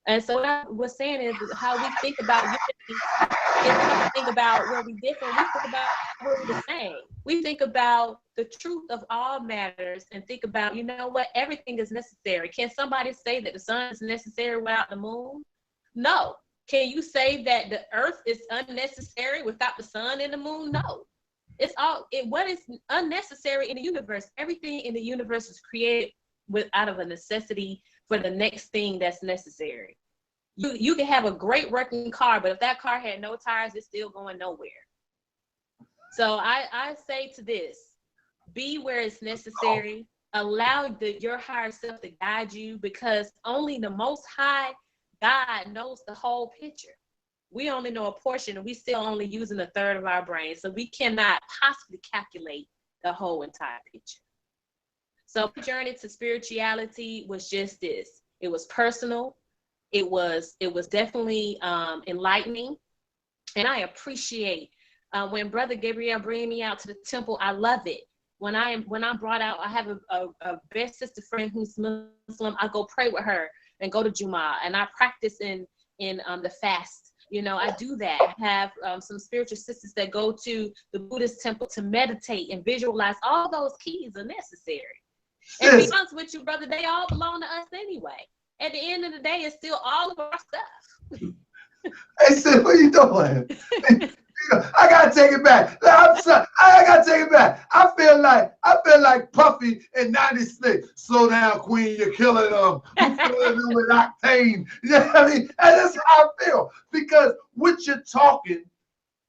And so what I was saying is how we think about unity is how we think about where we're different. We think about where we're the same. We think about the truth of all matters and think about, you know what, everything is necessary. Can somebody say that the sun is necessary without the moon? No. Can you say that the earth is unnecessary without the sun and the moon? No. It's all, what is unnecessary in the universe? Everything in the universe is created out of a necessity for the next thing that's necessary. You can have a great working car, but if that car had no tires, it's still going nowhere. So I say to this, be where it's necessary. Allow your higher self to guide you, because only the Most High God knows the whole picture. We only know a portion, and we still only using a third of our brain. So we cannot possibly calculate the whole entire picture. So my journey to spirituality was just this. It was personal. It was definitely enlightening. And I appreciate when Brother Gabriel bring me out to the temple. I love it. When I'm brought out, I have a best sister friend who's Muslim. I go pray with her and go to Jummah, and I practice in the fast. You know, I do that. I have some spiritual sisters that go to the Buddhist temple to meditate and visualize. All those keys are necessary. And to be honest with you, brother, they all belong to us anyway. At the end of the day, it's still all of our stuff.
Hey, sis, what are you doing? I gotta take it back. I'm sorry. I gotta take it back. I feel like Puffy in 96. Slow down, Queen. You're killing them. You're killing them with octane. You know what I mean? And that's how I feel, because what you're talking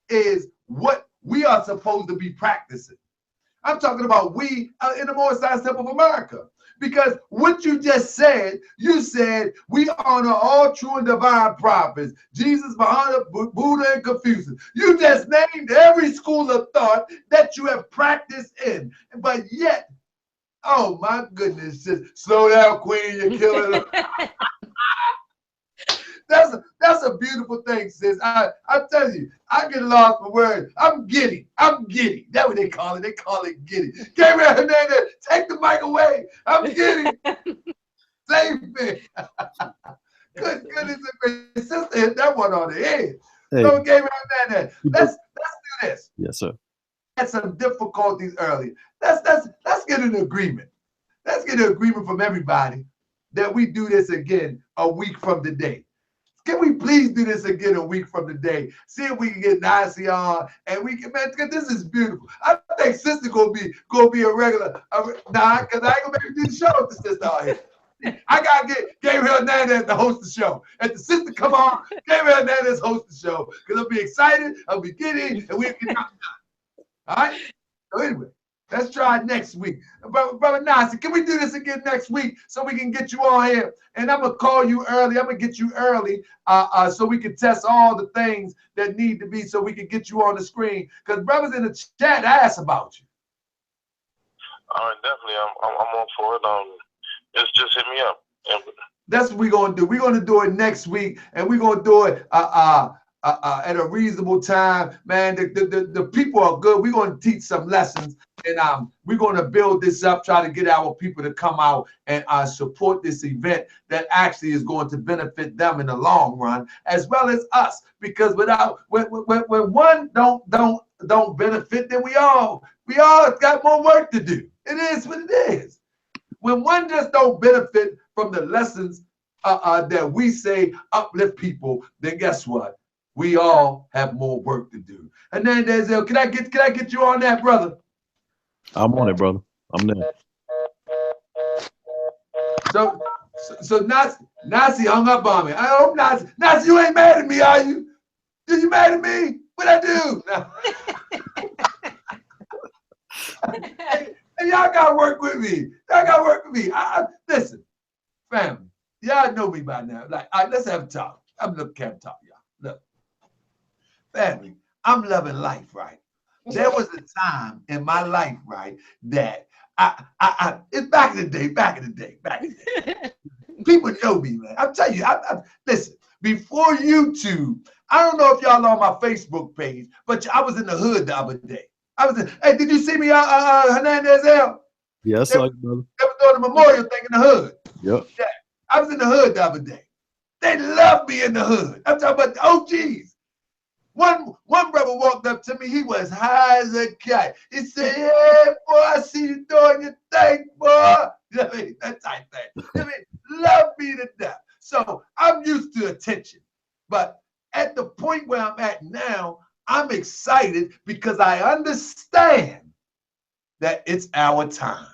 is what we are supposed to be practicing. I'm talking about we in the Moorish Temple of America. Because what you just said, you said we honor all true and divine prophets, Jesus, Muhammad, Buddha, and Confucius. You just named every school of thought that you have practiced in. But yet, oh my goodness, just slow down, Queen, you're killing them. That's a beautiful thing, sis. I tell you, I get lost for words. I'm giddy. That's what they call it. They call it giddy. G.Hernandez-El, take the mic away. I'm giddy. Save me. Good goodness, sister hit that one on the head.
Hey.
So G.Hernandez-El, let's do this.
Yes, sir.
Had some difficulties earlier. Let's get an agreement. Let's get an agreement from everybody that we do this again a week from today. Can we please do this again a week from today? See if we can get Nasi on, and we can, man, this is beautiful. I think sister gonna be a regular. Nah, because I ain't gonna make her do the show with the sister out here. I gotta get G.Hernandez to host the show. If the sister come on, G.Hernandez host the show because I'll be excited. I'll be giddy, and we'll get out. All right. So anyway, let's try it next week. Brother Nasi, can we do this again next week so we can get you on here? And I'm gonna call you early. I'm gonna get you early, so we can test all the things that need to be, so we can get you on the screen. Because brothers in the chat asked about you.
All right, definitely. I'm on for it. Just hit me up.
That's what we're gonna do. We're gonna do it next week, and we're gonna do it at a reasonable time. Man, the people are good. We're gonna teach some lessons, and we're gonna build this up, try to get our people to come out and support this event that actually is going to benefit them in the long run, as well as us. Because without when one don't benefit, then we all got more work to do. It is what it is. When one just don't benefit from the lessons that we say uplift people, then guess what? We all have more work to do. Hernandez-El, can I get you on that, brother?
I'm on it, brother. I'm there.
So Nasi hung up on me. I hope Nasi, you ain't mad at me, are you? Are you mad at me? What'd I do? Hey, y'all gotta work with me. Y'all gotta work with me. Listen, family, y'all know me by now. Like, all right, let's have a talk. I'm looking at talk, y'all. Look, family, I'm loving life, right? There was a time in my life, right, that it's back in the day. People know me, man. I'm telling you, listen, before YouTube, I don't know if y'all on my Facebook page, but I was in the hood the other day. Hey, did you see me, Hernandez-El?
Yeah, I saw you, brother.
They were doing the memorial thing in the hood.
Yep.
Yeah, I was in the hood the other day. They love me in the hood. I'm talking about the OGs. One brother walked up to me. He was high as a kite. He said, "Yeah, boy, I see you doing your thing, boy." You know what I mean? That type thing. You know what I mean? Love me to death. So I'm used to attention. But at the point where I'm at now, I'm excited because I understand that it's our time.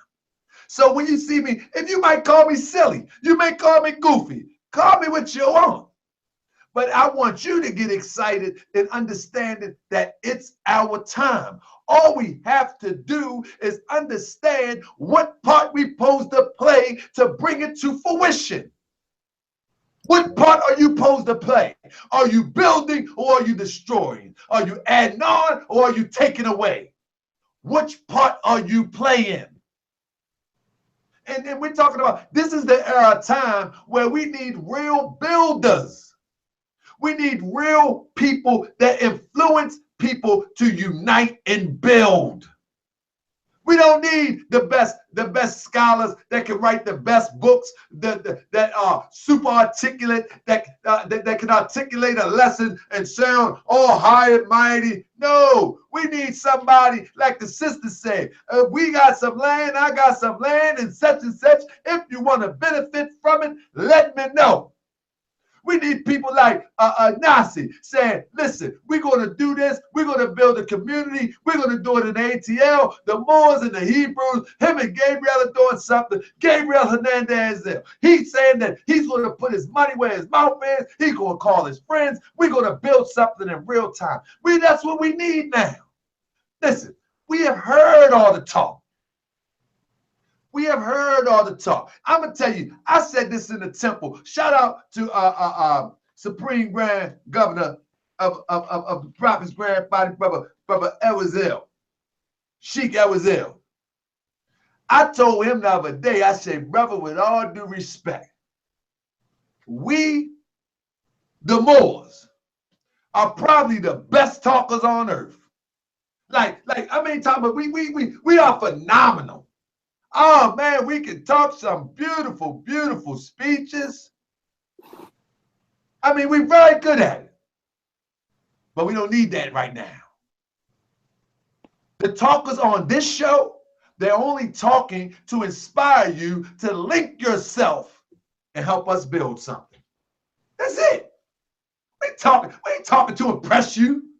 So when you see me, if you might call me silly, you may call me goofy, call me what you want. But I want you to get excited and understanding that it's our time. All we have to do is understand what part we're supposed to play to bring it to fruition. What part are you supposed to play? Are you building or are you destroying? Are you adding on or are you taking away? Which part are you playing? And then we're talking about, this is the era of time where we need real builders. We need real people that influence people to unite and build. We don't need the best scholars that can write the best books that are super articulate, that can articulate a lesson and sound all high and mighty. No, we need somebody like the sister said. We got some land, I got some land, and such. If you want to benefit from it, let me know. We need people like Nasi saying, listen, we're going to do this. We're going to build a community. We're going to do it in ATL. The Moors and the Hebrews, him and Gabriel are doing something. G.Hernandez-El. He's saying that he's going to put his money where his mouth is. He's going to call his friends. We're going to build something in real time. That's what we need now. Listen, we have heard all the talk. We have heard all the talk. I'm going to tell you, I said this in the temple. Shout out to Supreme Grand Governor of the Prophet's Grand Body, Brother Yashuv-El, Sheikh Yashuv-El. I told him the other day, I said, brother, with all due respect, we, the Moors, are probably the best talkers on earth. Like I mean, talking about we are phenomenal. Oh man, we can talk some beautiful, beautiful speeches. I mean, we're very good at it. But we don't need that right now. The talkers on this show, they're only talking to inspire you to link yourself and help us build something. That's it. We ain't talking to impress you.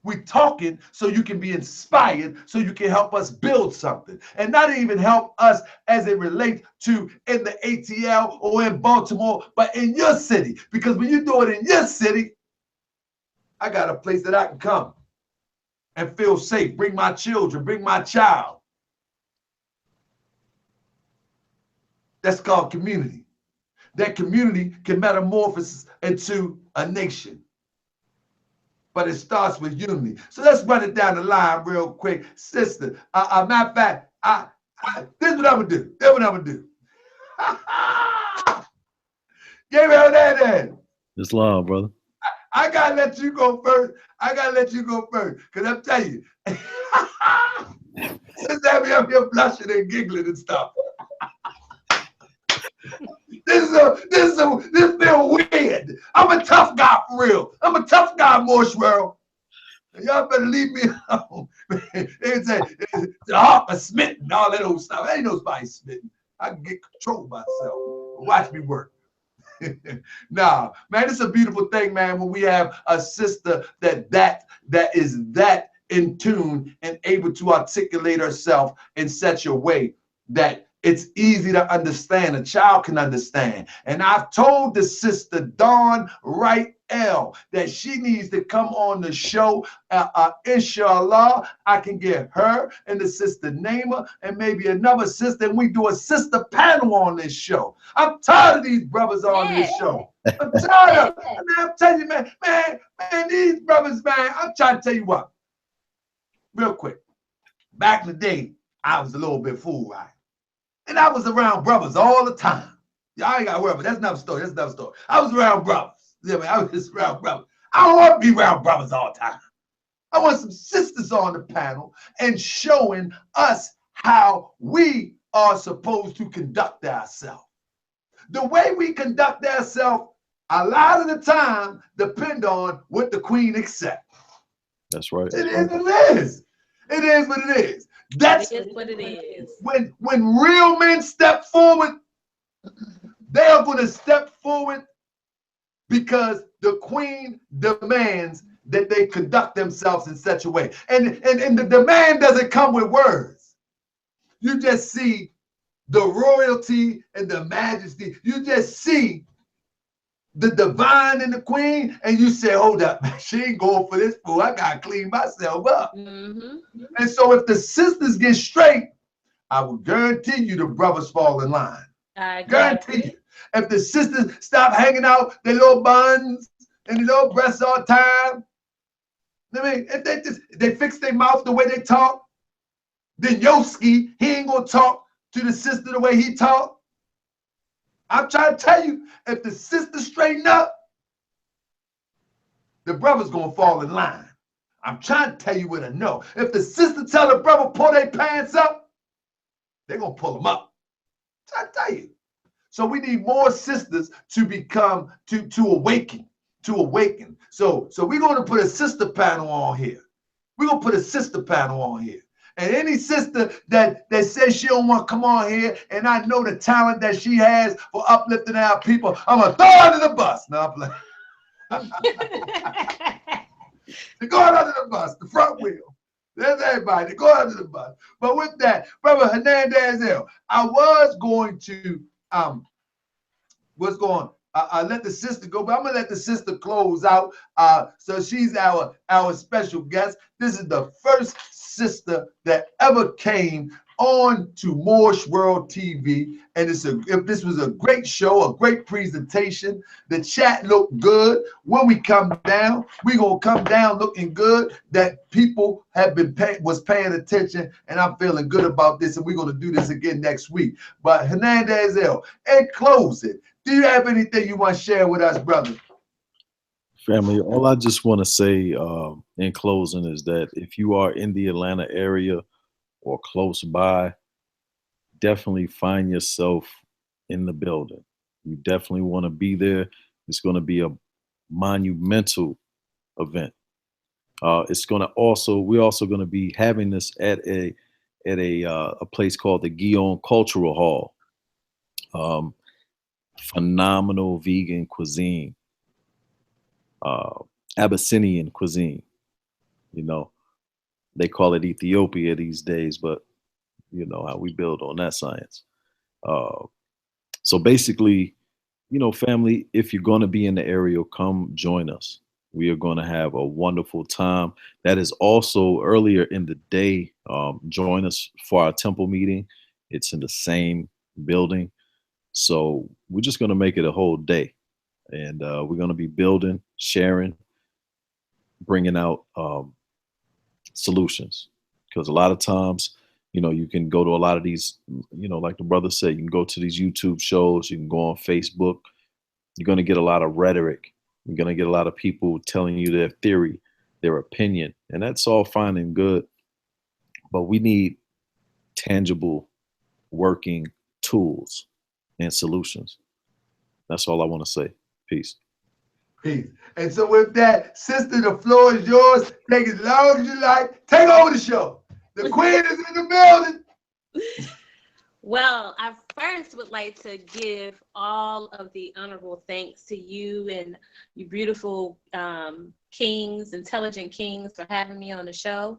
We talking so you can be inspired, so you can help us build something. And not even help us as it relates to in the ATL or in Baltimore, but in your city. Because when you do it in your city, I got a place that I can come and feel safe. Bring my children, bring my child. That's called community. That community can metamorphose into a nation. But it starts with unity. So let's run it down the line real quick. Sister, matter of fact, this is what I'm going to do. This is what I'm going to do. G.Hernandez-El.
Islam, brother.
I got to let you go first. Because I'm telling you, this have me up here blushing and giggling and stuff. This feel weird. I'm a tough guy for real. I'm a tough guy, Moorish world. Y'all better leave me alone. They say the heart is smitten, all that old stuff. Ain't nobody smitten. I can get control of myself. Watch me work. Nah, man, it's a beautiful thing, man, when we have a sister that is that in tune and able to articulate herself in such a way that it's easy to understand. A child can understand. And I've told the sister Dawn Wright-El that she needs to come on the show. Inshallah, I can get her and the sister Naima and maybe another sister, and we do a sister panel on this show. I'm tired of these brothers on this show. I'm tired of them. I'm telling you, man, these brothers, man, I'm trying to tell you what. Real quick. Back in the day, I was a little bit fool, right? And I was around brothers all the time. Y'all ain't got to worry about it. That's another story. I was around brothers. Yeah, man, I was just around brothers. I don't want to be around brothers all the time. I want some sisters on the panel and showing us how we are supposed to conduct ourselves. The way we conduct ourselves, a lot of the time, depend on what the queen accepts.
That's right.
It is. It is what it is. That's
what it is.
When real men step forward, they are going to step forward because the queen demands that they conduct themselves in such a way. And the demand doesn't come with words. You just see the royalty and the majesty. You just see the divine and the queen, and you say, hold up, man, she ain't going for this fool. I got to clean myself up.
Mm-hmm.
And so if the sisters get straight, I will guarantee you the brothers fall in line. I guarantee you. If the sisters stop hanging out their little buns and their little breasts all the time, I mean, if they fix their mouth the way they talk, then Yoski, he ain't going to talk to the sister the way he talk. I'm trying to tell you, if the sisters straighten up, the brother's going to fall in line. I'm trying to tell you what I know. If the sister tell the brother pull their pants up, they're going to pull them up. I'm trying to tell you. So we need more sisters to become, to awaken. So we're going to put a sister panel on here. And any sister that says she don't want to come on here, and I know the talent that she has for uplifting our people, I'm going to throw her under the bus. No, I'm playing. They're going under the bus, the front wheel. There's everybody. They're going under the bus. But with that, Brother Hernandez-El, I was going to let the sister go, but I'm gonna let the sister close out. So she's our special guest. This is the first sister that ever came on to Moorish World TV, and this was a great show, a great presentation. The chat looked good. When we come down, we're gonna come down looking good. That people have been paying attention, and I'm feeling good about this. And we're gonna do this again next week. But Hernandez-El, in closing, do you have anything you want to share with us, brother?
Family, all I just want to say in closing is that if you are in the Atlanta area or close by, definitely find yourself in the building. You definitely want to be there. It's going to be a monumental event. It's going to we're also going to be having this at a place called the G.Hernandez-El Cultural Hall. Phenomenal vegan cuisine, Abyssinian cuisine. You know, they call it Ethiopia these days, but you know how we build on that science. So basically, you know, family, if you're going to be in the area, come join us. We are going to have a wonderful time. That is also earlier in the day. Join us for our temple meeting. It's in the same building. So we're just going to make it a whole day. And we're going to be building, sharing, bringing out solutions. Because a lot of times, you know, you can go to a lot of these, you know, like the brother said, you can go to these YouTube shows, you can go on Facebook. You're going to get a lot of rhetoric. You're going to get a lot of people telling you their theory, their opinion, and that's all fine and good. But we need tangible, working tools and solutions. That's all I want to say. Peace.
Peace. And so with that, sister, the floor is yours. Take as long as you like. Take over the show. The queen is in the building.
Well, I first would like to give all of the honorable thanks to you and you beautiful kings, intelligent kings, for having me on the show,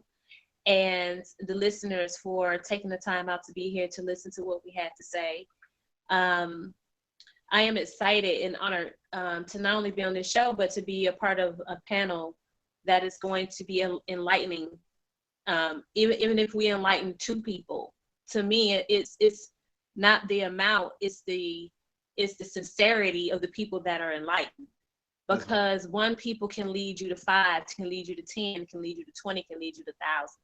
and the listeners for taking the time out to be here to listen to what we had to say. I am excited and honored to not only be on this show, but to be a part of a panel that is going to be enlightening. Even if we enlighten two people, to me, it's not the amount, it's the sincerity of the people that are enlightened. Because one people can lead you to 5, can lead you to 10, can lead you to 20, can lead you to thousands.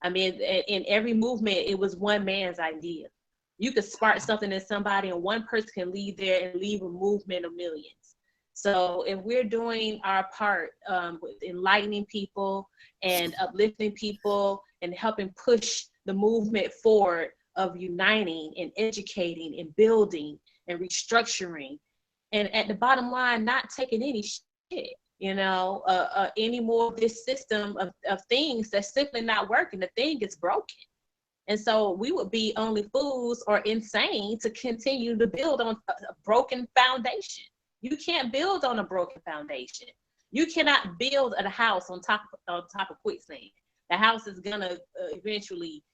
I mean, in every movement, it was one man's idea. You could spark something in somebody, and one person can lead there and leave a movement of millions. So if we're doing our part with enlightening people and uplifting people and helping push the movement forward of uniting and educating and building and restructuring, and at the bottom line, not taking any shit, you know, any more of this system of things that's simply not working. The thing is broken. And so we would be only fools or insane to continue to build on a broken foundation. You can't build on a broken foundation. You cannot build a house on top of quicksand. The house is gonna eventually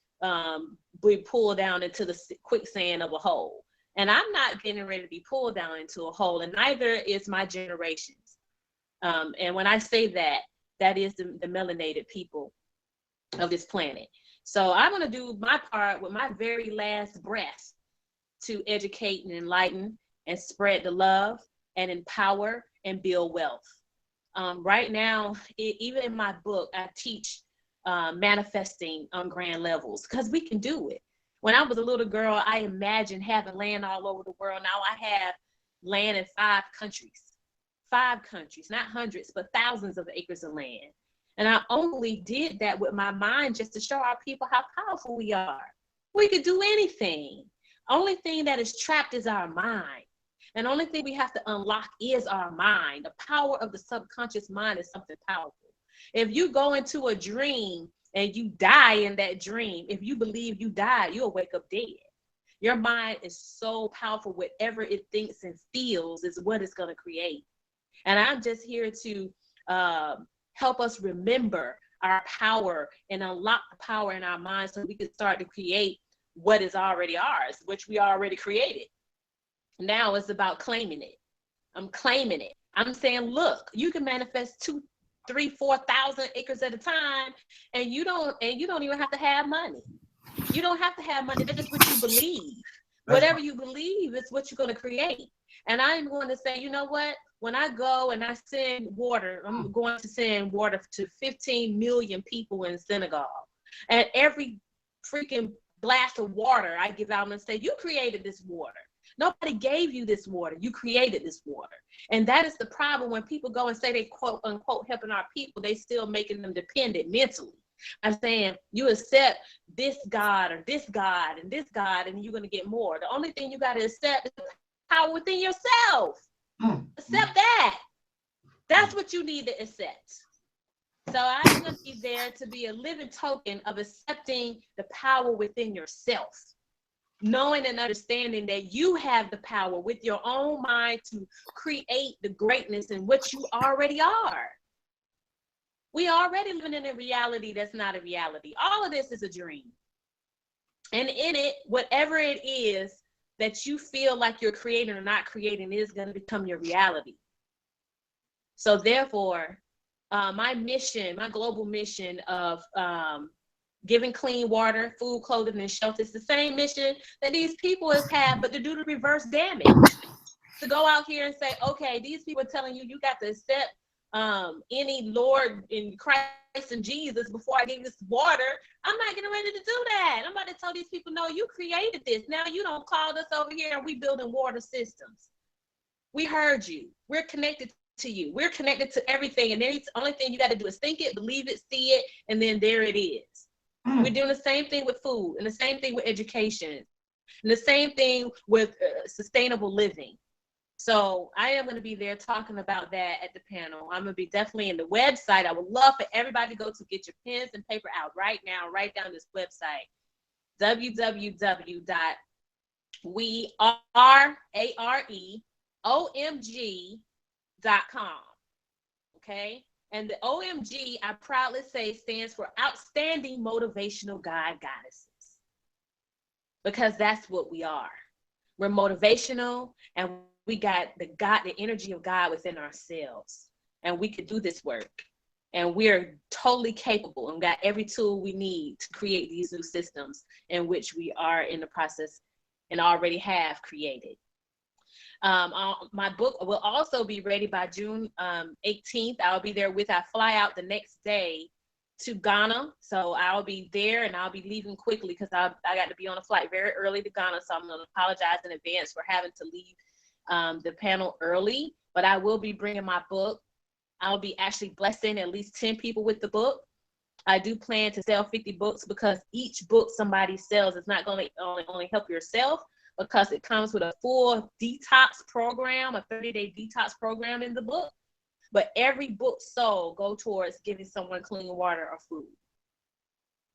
be pulled down into the quicksand of a hole. And I'm not getting ready to be pulled down into a hole, and neither is my generations. And when I say that, that is the melanated people of this planet. So I'm going to do my part with my very last breath to educate and enlighten and spread the love and empower and build wealth. Right now, even in my book, I teach manifesting on grand levels, because we can do it. When I was a little girl, I imagined having land all over the world. Now I have land in 5 countries. 5 countries, not hundreds, but thousands of acres of land. And I only did that with my mind just to show our people how powerful we are. We could do anything. Only thing that is trapped is our mind. And the only thing we have to unlock is our mind. The power of the subconscious mind is something powerful. If you go into a dream and you die in that dream, if you believe you died, you'll wake up dead. Your mind is so powerful. Whatever it thinks and feels is what it's going to create. And I'm just here to help us remember our power and unlock the power in our minds so we can start to create what is already ours, which we already created. Now it's about claiming it. I'm claiming it. I'm saying, look, you can manifest 2,000, 3,000, 4,000 acres at a time, and you don't even have to have money. You don't have to have money. That's just what you believe. Whatever you believe is what you're going to create. And I'm going to say, you know what? When I go and I send water, I'm going to send water to 15 million people in Senegal. And every freaking glass of water I give out, and say, you created this water. Nobody gave you this water. You created this water. And that is the problem when people go and say they quote unquote helping our people, they still making them dependent mentally. I'm saying you accept this God or this God and this God, and you're going to get more. The only thing you got to accept is the power within yourself. Accept that. That's what you need to accept. So I'm going to be there to be a living token of accepting the power within yourself, knowing and understanding that you have the power with your own mind to create the greatness in what you already are. We already living in a reality that's not a reality. All of this is a dream. And in it, whatever it is that you feel like you're creating or not creating is going to become your reality. So therefore, my mission, my global mission of giving clean water, food, clothing, and shelter is the same mission that these people have had, but to do the reverse damage. To go out here and say, okay, these people are telling you got to accept any Lord in Christ and Jesus before I give you this water. I'm not getting ready to do that. I'm about to tell these people, no, you created this. Now you don't call us over here and we building water systems. We heard you. We're connected to you. We're connected to everything. And then the only thing you got to do is think it, believe it, see it, and then there it is. We're doing the same thing with food, and the same thing with education, and the same thing with sustainable living. So I am going to be there talking about that at the panel. I'm going to be definitely in the website. I would love for everybody to go to get your pens and paper out right now. Write down this website, www.weareomg.com. Okay. And the OMG, I proudly say, stands for Outstanding Motivational God Goddesses. Because that's what we are. We're motivational, and we got the energy of God within ourselves. And we could do this work. And we're totally capable and got every tool we need to create these new systems in which we are in the process and already have created. My book will also be ready by June 18th. I'll be there I fly out the next day to Ghana. So I'll be there and I'll be leaving quickly because I got to be on a flight very early to Ghana. So I'm going to apologize in advance for having to leave the panel early, but I will be bringing my book. I'll be actually blessing at least 10 people with the book. I do plan to sell 50 books because each book somebody sells is not going to only help yourself, because it comes with a full detox program, a 30-day detox program in the book. But every book sold go towards giving someone clean water or food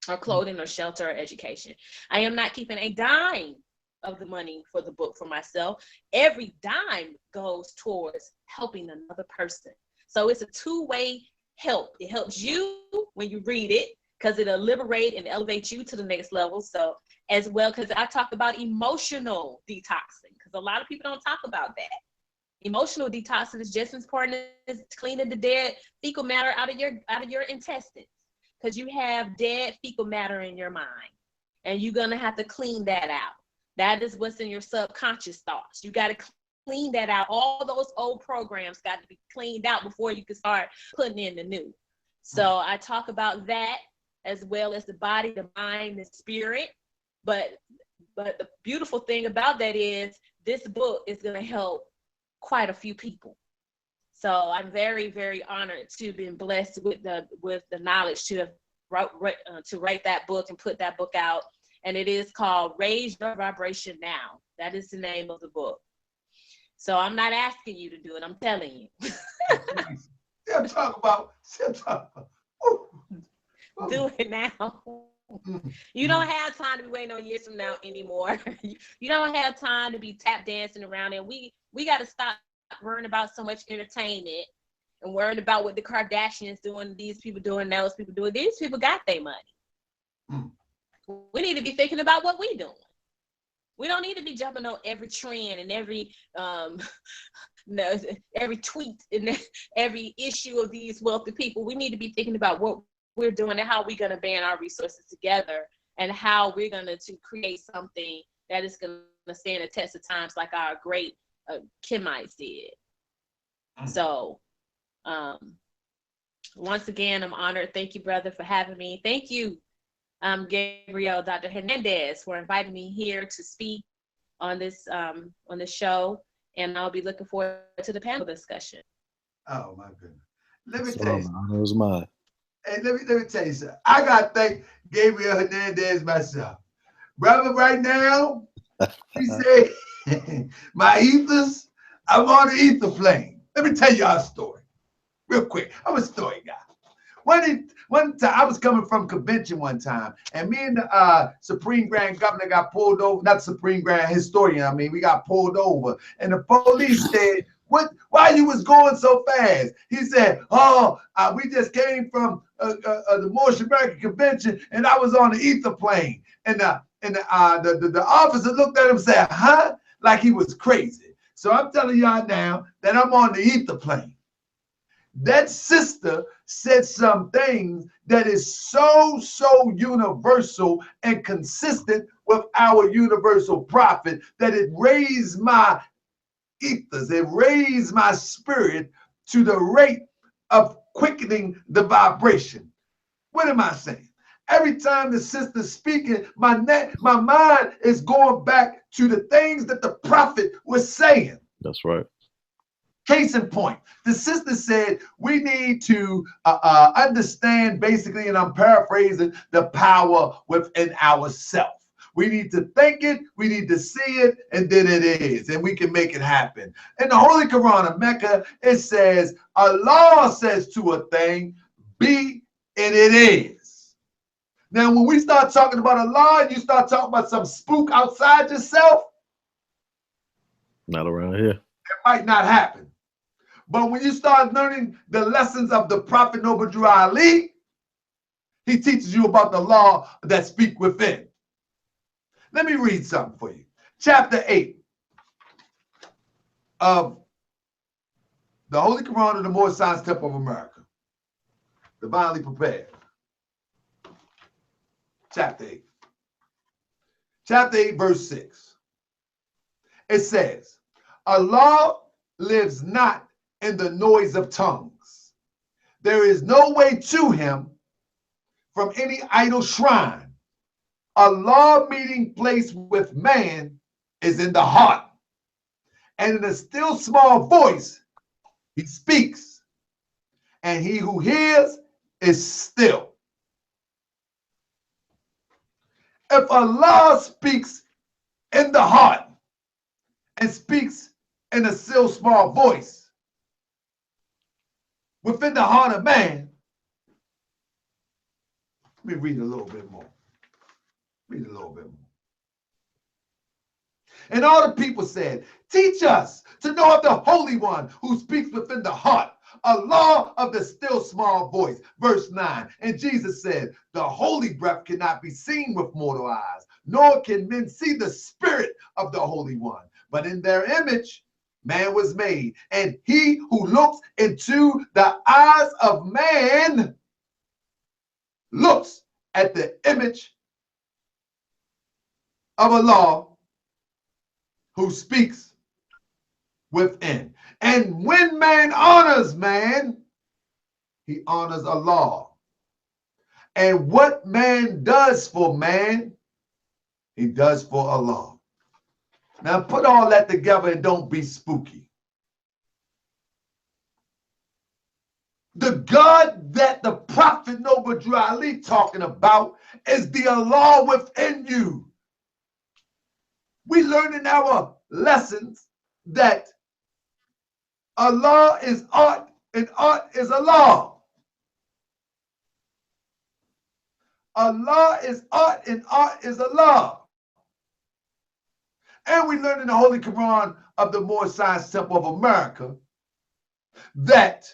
or clothing or shelter or education. I am not keeping a dime of the money for the book for myself. Every dime goes towards helping another person. So it's a two-way help. It helps you when you read it because it'll liberate and elevate you to the next level. So as well, because I talk about emotional detoxing, because a lot of people don't talk about that. Emotional detoxing is just as important as cleaning the dead fecal matter out of your intestines, because you have dead fecal matter in your mind, and you're gonna have to clean that out. That is what's in your subconscious thoughts. You got to clean that out. All those old programs got to be cleaned out before you can start putting in the new. So I talk about that as well as the body, the mind, the spirit. But the beautiful thing about that is this book is going to help quite a few people. So I'm very, very honored to have been blessed with the knowledge to write that book and put that book out. And it is called Raise Your Vibration Now. That is the name of the book. So I'm not asking you to do it. I'm telling you.
I'm talking about.
Do it now. You don't have time to be waiting on years from now anymore. You don't have time to be tap dancing around, and we got to stop worrying about so much entertainment and worrying about what the Kardashians doing, these people doing, those people doing. These people got their money. We need to be thinking about what we doing. We don't need to be jumping on every trend and every tweet and every issue of these wealthy people. We need to be thinking about what we're doing and how we're going to band our resources together and how we're going to create something that is going to stand the test of times like our great Kemites did. So once again, I'm honored. Thank you, brother, for having me. Thank you, Gabriel, Dr. Hernandez, for inviting me here to speak on this show. And I'll be looking forward to the panel discussion.
Oh, my goodness. Let me tell you something.
It was mine.
Hey, let me tell you something. I got to thank Gabriel Hernandez myself. Brother, right now, he said, my ethers, I'm on the ether plane. Let me tell y'all a story real quick. I'm a story guy. One time, I was coming from convention one time, and me and the Supreme Grand Governor got pulled over, not Supreme Grand Historian, we got pulled over. And the police said, why you was going so fast? He said, oh, we just came from the Moorish American Convention, and I was on the ether plane. And the officer looked at him and said, huh? Like he was crazy. So I'm telling y'all now that I'm on the ether plane. That sister said some things that is so universal and consistent with our universal prophet that it raised my ethers, it raised my spirit to the rate of quickening the vibration. What am I saying? Every time the sister's speaking, my mind is going back to the things that the prophet was saying.
That's right.
Case in point, the sister said we need to understand basically, and I'm paraphrasing, the power within ourselves. We need to think it, we need to see it, and then it is, and we can make it happen. In the Holy Quran of Mecca, it says, Allah says to a thing, be, and it is. Now, when we start talking about Allah, and you start talking about some spook outside yourself,
not around here.
It might not happen. But when you start learning the lessons of the Prophet Noble Drew Ali, he teaches you about the law that speak within. Let me read something for you. Chapter 8 of the Holy Quran of the Moorish Science Temple of America. Divinely prepared. Chapter 8. Chapter 8, verse 6. It says, Allah lives not in the noise of tongues. There is no way to him from any idle shrine. Allah meeting place with man is in the heart. And in a still small voice, he speaks. And he who hears is still. If Allah speaks in the heart and speaks in a still small voice within the heart of man, let me read a little bit more. Read a little bit more. And all the people said, teach us to know of the Holy One who speaks within the heart, a law of the still small voice. Verse 9. And Jesus said, the holy breath cannot be seen with mortal eyes, nor can men see the spirit of the Holy One. But in their image, man was made. And he who looks into the eyes of man looks at the image of Allah who speaks within. And when man honors man, he honors Allah. And what man does for man, he does for Allah. Now put all that together and don't be spooky. The God that the Prophet Noble Drew Ali talking about is the Allah within you. We learn in our lessons that Allah is art and art is Allah. Allah is art and art is Allah. And we learn in the Holy Quran of the Moorish Science Temple of America that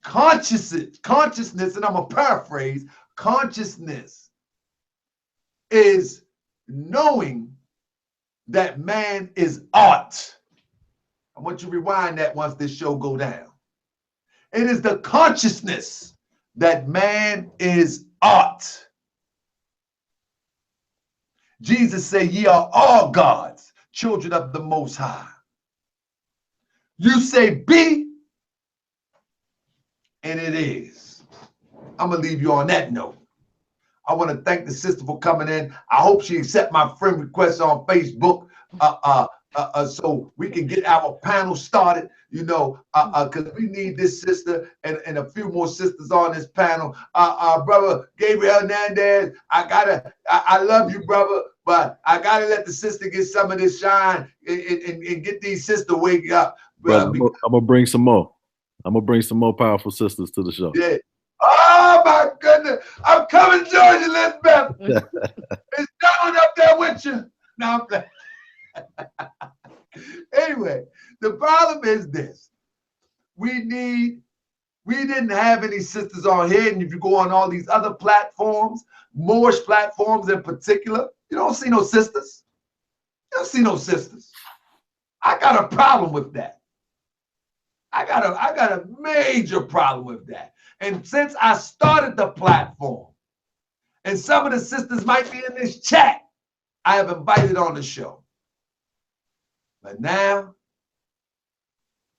consciousness, and I'm going to paraphrase, consciousness is knowing that man is art. I want you to rewind that once this show go down. It is the consciousness that man is art. Jesus said, ye are all gods, children of the Most High. You say be, and it is. I'm going to leave you on that note. I want to thank the sister for coming in. I hope she accept my friend request on Facebook so we can get our panel started, you know, because we need this sister and a few more sisters on this panel. Brother G.Hernandez-El, I love you, brother, but I got to let the sister get some of this shine and get these sisters wake up.
Brother, I'm going to bring some more. I'm going to bring some more powerful sisters to the show.
Yeah. Oh, my goodness. I'm coming, George Elizabeth. It's down up there with you. Now I'm playing. Anyway, The problem is this. We didn't have any sisters on here, and if you go on all these other platforms, Moorish platforms in particular, you don't see no sisters. You don't see no sisters. I got a problem with that. I got a major problem with that. And since I started the platform, and some of the sisters might be in this chat, I have invited on the show. But now,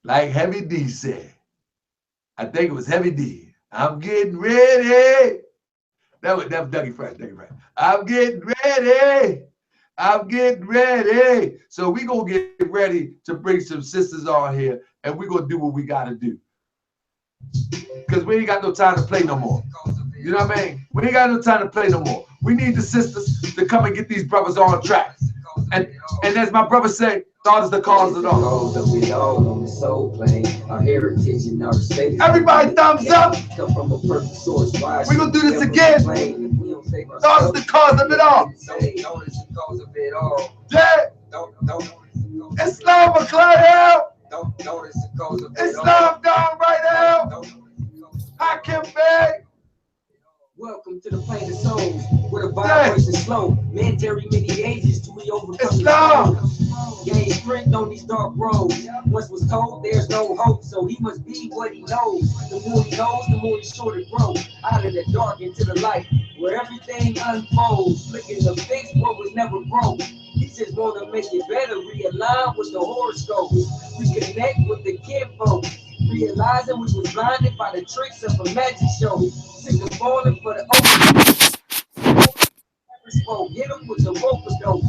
like Heavy D said, I think it was Heavy D, I'm getting ready. That was Dougie Fresh. I'm getting ready. I'm getting ready. So we gonna get ready to bring some sisters on here, and we gonna do what we gotta do. Because we ain't got no time to play no more. You know what I mean? We ain't got no time to play no more. We need the sisters to come and get these brothers on track. And as my brother say, thought is the cause of it all. Everybody thumbs up. We're gonna do this again. Thought is the cause of it all. Yeah. Islam McClure. Islam down right out. Hakim Bey.
Welcome to the plane of souls, where the vibration slow. Man, carry many ages till we overcome
Islam.
Gain strength on these dark roads. Once was told there's no hope, so he must be what he knows. The more he knows, the more he's sure to grow. Out of the dark into the light, where everything unfolds. Flicking the fix what was never broke. He just wanna make it better, realign with the horoscopes. Reconnect with the kinfolk. Realizing we was blinded by the tricks of a magic show. Sick of falling for the open. Hit him with the rope dope.